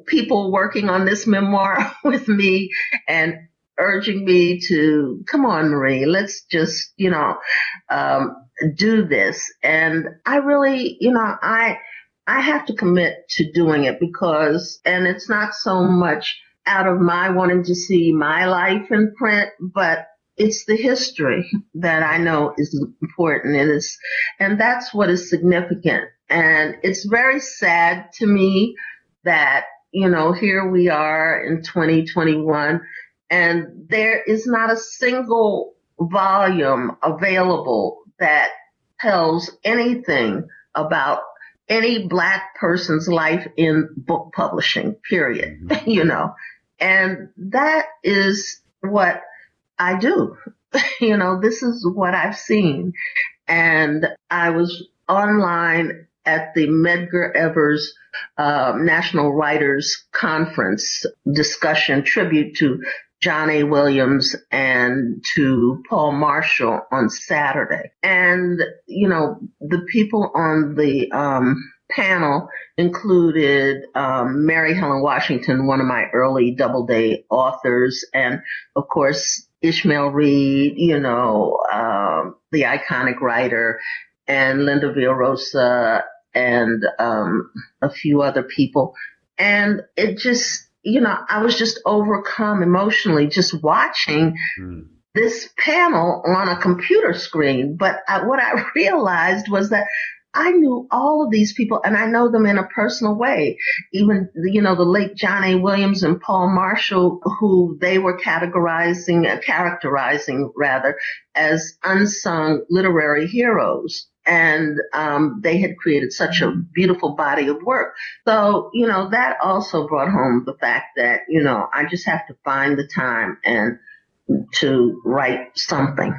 people working on this memoir with me and urging me to, come on, Marie, let's just, do this. And I really, I have to commit to doing it because, and it's not so much out of my wanting to see my life in print, but it's the history that I know is important. And that's what is significant. And it's very sad to me that, here we are in 2021 and there is not a single volume available that tells anything about any Black person's life in book publishing, period, and that is what I do. This is what I've seen. And I was online at the Medgar Evers National Writers Conference discussion tribute to John A. Williams and to Paul Marshall on Saturday. And, the people on the panel included Mary Helen Washington, one of my early Doubleday authors, and of course Ishmael Reed, the iconic writer, and Linda Villarosa, and a few other people. And it just, I was just overcome emotionally just watching this panel on a computer screen. But what I realized was that I knew all of these people and I know them in a personal way. Even, the late John A. Williams and Paul Marshall, who they were characterizing as unsung literary heroes. And they had created such a beautiful body of work. So, that also brought home the fact that, I just have to find the time and to write something.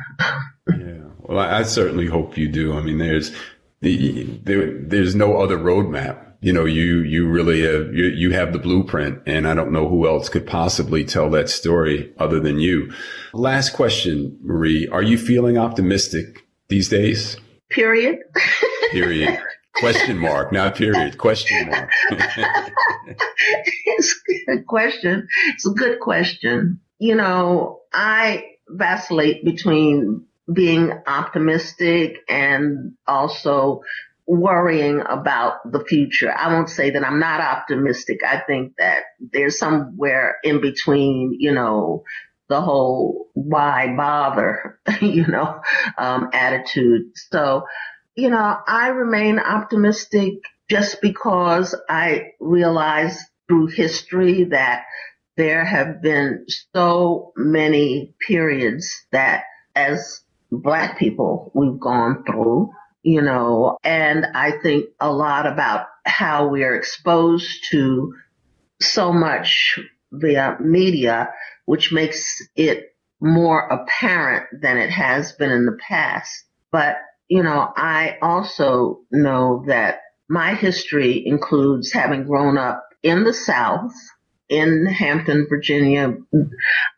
Yeah. Well, I certainly hope you do. I mean, there's no other roadmap. You really you have the blueprint, and I don't know who else could possibly tell that story other than you. Last question, Marie. Are you feeling optimistic these days? Period. Period. Question mark, not period. Question mark. It's a question. It's a good question. I vacillate between being optimistic and also worrying about the future. I won't say that I'm not optimistic. I think that there's somewhere in between, the whole why bother, attitude. So, I remain optimistic just because I realize through history that there have been so many periods that as Black people we've gone through, and I think a lot about how we are exposed to so much via media, which makes it more apparent than it has been in the past. But, I also know that my history includes having grown up in the South, in Hampton, Virginia,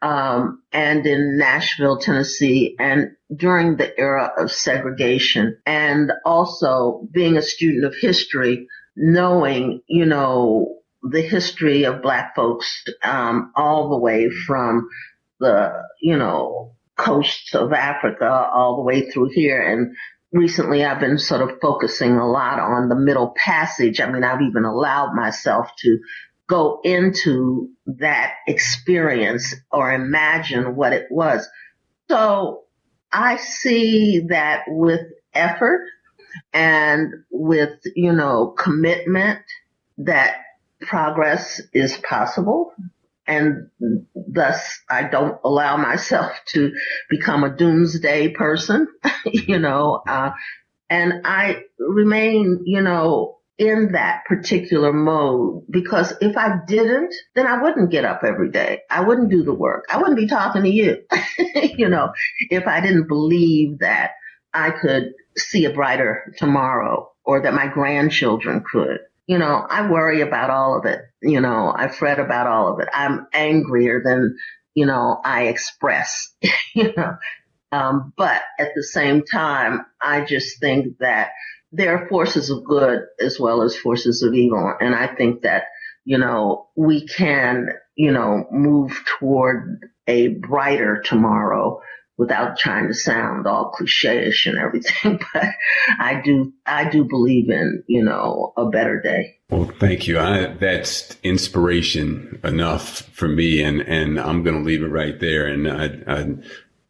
and in Nashville, Tennessee, and during the era of segregation, and also being a student of history, knowing, the history of Black folks, all the way from the, coasts of Africa all the way through here. And recently I've been sort of focusing a lot on the Middle Passage. I mean, I've even allowed myself to go into that experience or imagine what it was. So I see that with effort and with, commitment, that progress is possible. And thus I don't allow myself to become a doomsday person, and I remain, in that particular mode, because if I didn't, then I wouldn't get up every day. I wouldn't do the work. I wouldn't be talking to you, if I didn't believe that I could see a brighter tomorrow or that my grandchildren could. I worry about all of it. I fret about all of it. I'm angrier than, I express, But at the same time, I just think that there are forces of good as well as forces of evil. And I think that, we can, move toward a brighter tomorrow without trying to sound all cliche-ish and everything. But I do believe in, a better day. Well, thank you. That's inspiration enough for me. And I'm going to leave it right there. And I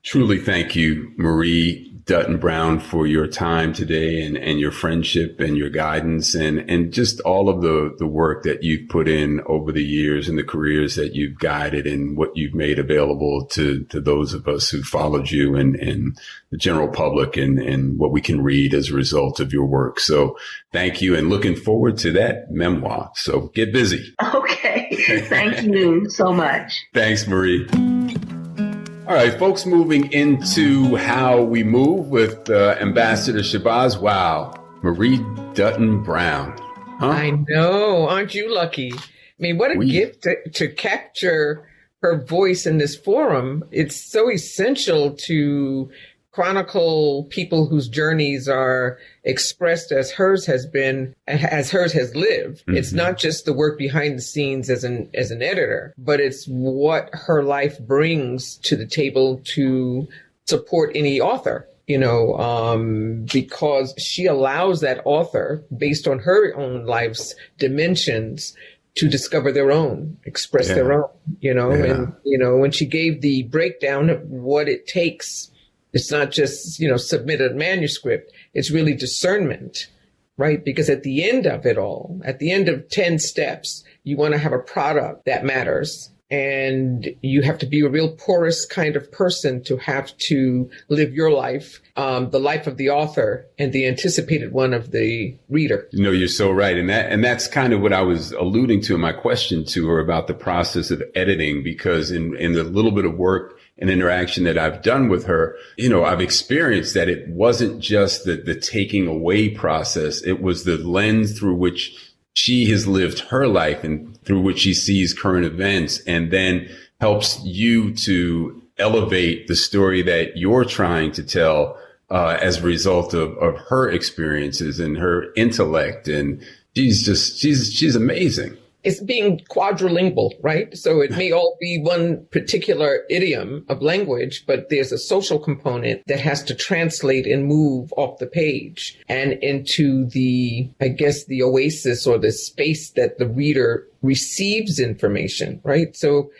truly thank you, Marie Dutton Brown, for your time today and your friendship and your guidance and just all of the work that you've put in over the years and the careers that you've guided and what you've made available to those of us who followed you and the general public and what we can read as a result of your work. So thank you and looking forward to that memoir. So get busy. Okay. Thank you so much. Thanks, Marie. All right, folks, moving into how we move with Ambassador Shabazz. Wow, Marie Dutton Brown. Huh? I know. Aren't you lucky? I mean, what a gift to capture her voice in this forum. It's so essential to chronicle people whose journeys are expressed as hers has been, as hers has lived. Mm-hmm. It's not just the work behind the scenes as an editor, but it's what her life brings to the table to support any author, because she allows that author, based on her own life's dimensions, to discover their own, express their own, and, when she gave the breakdown of what it takes, it's not just, submit a manuscript. It's really discernment, right? Because at the end of it all, at the end of 10 steps, you want to have a product that matters. And you have to be a real porous kind of person to have to live your life, the life of the author and the anticipated one of the reader. You're so right. And that's kind of what I was alluding to in my question to her about the process of editing, because in the little bit of work and interaction that I've done with her, I've experienced that it wasn't just the taking away process. It was the lens through which she has lived her life and through which she sees current events, and then helps you to elevate the story that you're trying to tell as a result of her experiences and her intellect. And she's amazing. It's being quadrilingual, right? So it may all be one particular idiom of language, but there's a social component that has to translate and move off the page and into the oasis or the space that the reader receives information, right? So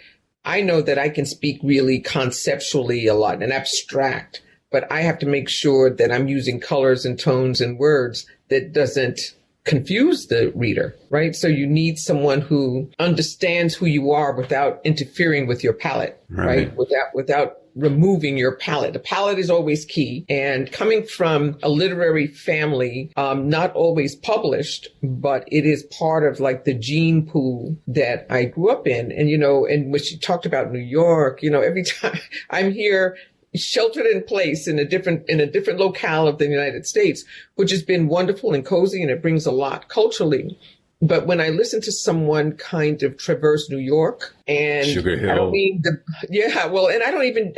I know that I can speak really conceptually a lot and abstract, but I have to make sure that I'm using colors and tones and words that doesn't confuse the reader, right? So you need someone who understands who you are without interfering with your palette, right? Without removing your palette. The palette is always key. And coming from a literary family, not always published, but it is part of like the gene pool that I grew up in. And, and when she talked about New York, every time I'm here, sheltered in place in a different locale of the United States, which has been wonderful and cozy, and it brings a lot culturally. But when I listen to someone kind of traverse New York, and Sugar Hill, I don't mean and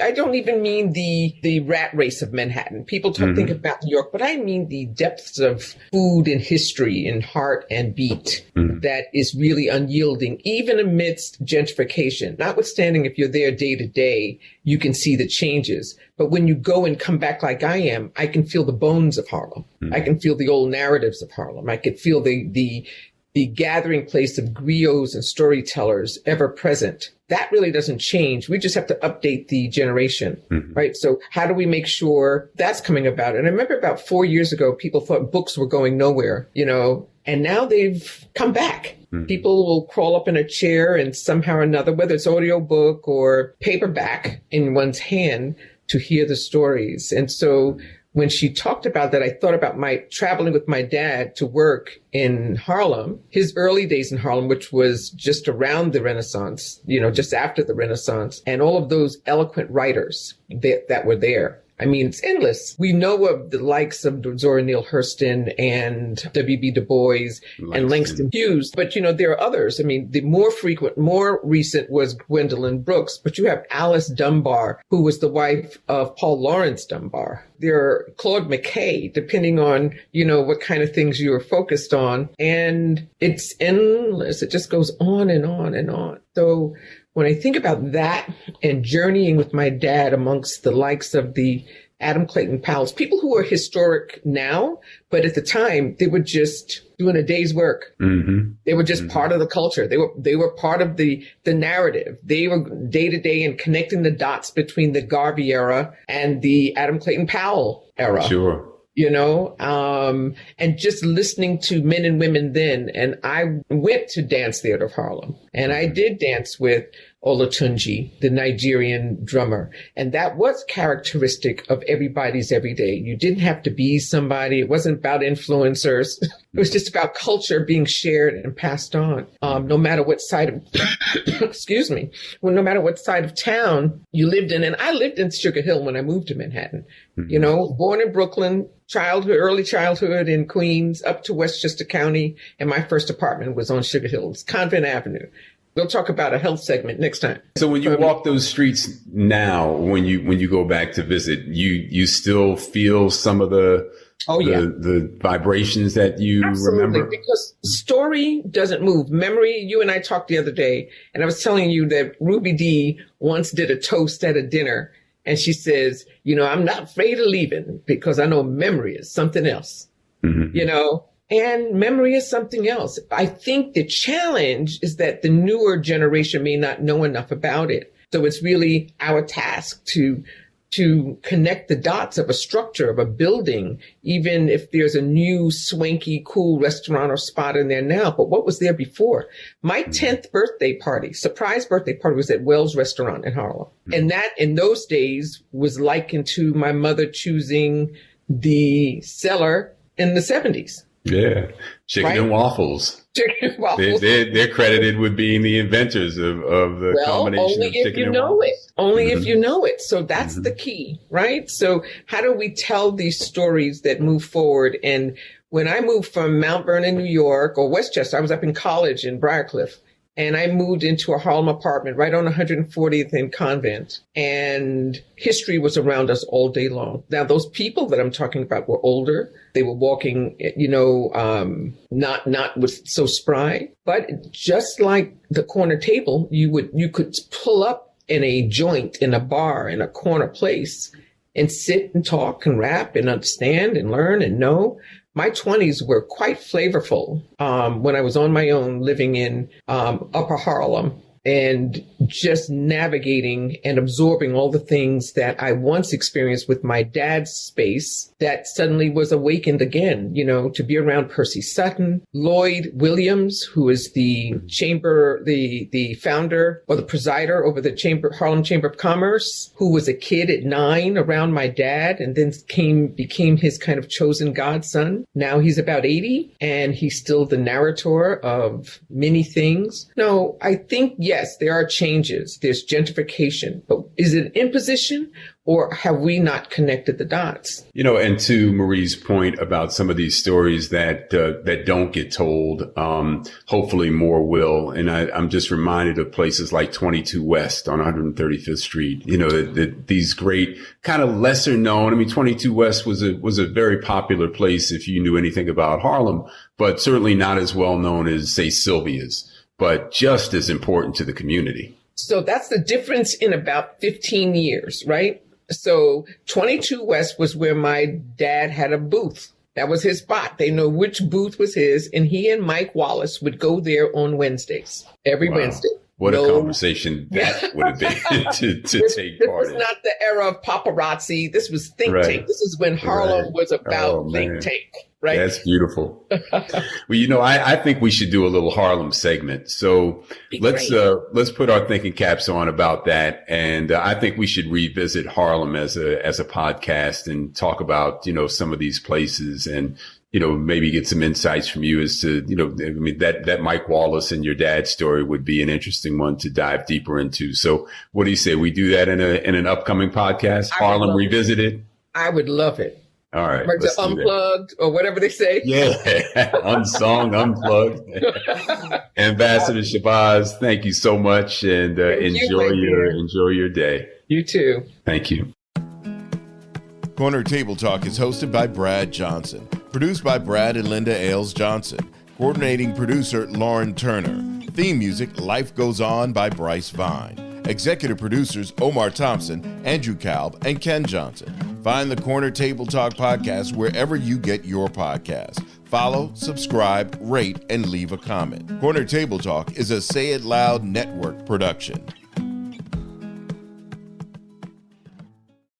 I don't even mean the rat race of Manhattan. People think about New York, but I mean the depths of food and history and heart and beat that is really unyielding, even amidst gentrification. Notwithstanding, if you're there day to day, you can see the changes. But when you go and come back like I am, I can feel the bones of Harlem. I can feel the old narratives of Harlem. I can feel the gathering place of griots and storytellers ever present. That really doesn't change. We just have to update the generation, right? So how do we make sure that's coming about? And I remember about 4 years ago, people thought books were going nowhere, and now they've come back. People will crawl up in a chair and somehow or another, whether it's audiobook or paperback in one's hand, to hear the stories. And so when she talked about that, I thought about my traveling with my dad to work in Harlem, his early days in Harlem, which was just around the Renaissance, just after the Renaissance, and all of those eloquent writers that were there. I mean, it's endless. We know of the likes of Zora Neale Hurston and W.B. Du Bois and Langston Hughes, but, there are others. I mean, the more recent was Gwendolyn Brooks, but you have Alice Dunbar, who was the wife of Paul Laurence Dunbar. There are Claude McKay, depending on, what kind of things you are focused on. And it's endless. It just goes on and on and on. So when I think about that and journeying with my dad amongst the likes of the Adam Clayton Powell's, people who are historic now, but at the time they were just doing a day's work. Mm-hmm. They were just part of the culture. They were part of the narrative. They were day to day and connecting the dots between the Garvey era and the Adam Clayton Powell era. Sure. And just listening to men and women then. And I went to Dance Theater of Harlem, and I did dance with Olatunji, the Nigerian drummer. And that was characteristic of everybody's everyday. You didn't have to be somebody. It wasn't about influencers. It was just about culture being shared and passed on. No matter what side of, no matter what side of town you lived in. And I lived in Sugar Hill when I moved to Manhattan, born in Brooklyn, early childhood in Queens, up to Westchester County. And my first apartment was on Sugar Hill. It's Convent Avenue. We'll talk about a health segment next time. So when you walk those streets now, when you go back to visit, you still feel some of the vibrations that you remember? Because story doesn't move. Memory, you and I talked the other day, and I was telling you that Ruby Dee once did a toast at a dinner, and she says, I'm not afraid of leaving because I know memory is something else, And memory is something else. I think the challenge is that the newer generation may not know enough about it. So it's really our task to connect the dots of a structure, of a building, even if there's a new swanky, cool restaurant or spot in there now. But what was there before? My 10th surprise birthday party was at Wells Restaurant in Harlem. And that in those days was likened to my mother choosing the cellar in the 70s. Yeah. Chicken and waffles. Chicken and waffles. They're credited with being the inventors of the combination of chicken and waffles. Only if you know it. So that's the key, right? So how do we tell these stories that move forward? And when I moved from Mount Vernon, New York, or Westchester, I was up in college in Briarcliff. And I moved into a Harlem apartment right on 140th and Convent. And history was around us all day long. Now, those people that I'm talking about were older. They were walking, not with so spry. But just like the corner table, you could pull up in a joint, in a bar, in a corner place and sit and talk and rap and understand and learn and know. My 20s were quite flavorful when I was on my own living in Upper Harlem and just navigating and absorbing all the things that I once experienced with my dad's space that suddenly was awakened again, to be around Percy Sutton, Lloyd Williams, who is the the founder or the presider over the Harlem Chamber of Commerce, who was a kid at 9 around my dad and then became his kind of chosen godson. Now he's about 80 and he's still the narrator of many things. No, I think, yes, there are changes. There's gentrification, but is it imposition or have we not connected the dots? And to Marie's point about some of these stories that don't get told, hopefully more will. And I'm just reminded of places like 22 West on 135th Street. These great kind of lesser known. 22 West was a very popular place if you knew anything about Harlem, but certainly not as well known as, say, Sylvia's, but just as important to the community. So that's the difference in about 15 years, right? So 22 West was where my dad had a booth. That was his spot. They know which booth was his. And he and Mike Wallace would go there on Wednesdays, every Wednesday. What a conversation that would have been to take part in. This was not the era of paparazzi. This was think tank. This is when Harlem was about think tank. Right. That's beautiful. Well, I think we should do a little Harlem segment. So let's put our thinking caps on about that. And I think we should revisit Harlem as a podcast and talk about, some of these places and, maybe get some insights from you as to, that Mike Wallace and your dad's story would be an interesting one to dive deeper into. So what do you say? We do that in an upcoming podcast, Harlem Revisited? I would love it. All right. Or to unplugged or whatever they say. Yeah. Unsung, unplugged. Ambassador Shabazz, thank you so much, and enjoy your day. You too. Thank you. Corner Table Talk is hosted by Brad Johnson, produced by Brad and Linda Ailes Johnson, coordinating producer Lauren Turner, theme music Life Goes On by Bryce Vine, executive producers Omar Thompson, Andrew Kalb, and Ken Johnson. Find the Corner Table Talk podcast wherever you get your podcasts. Follow, subscribe, rate, and leave a comment. Corner Table Talk is a Say It Loud Network production.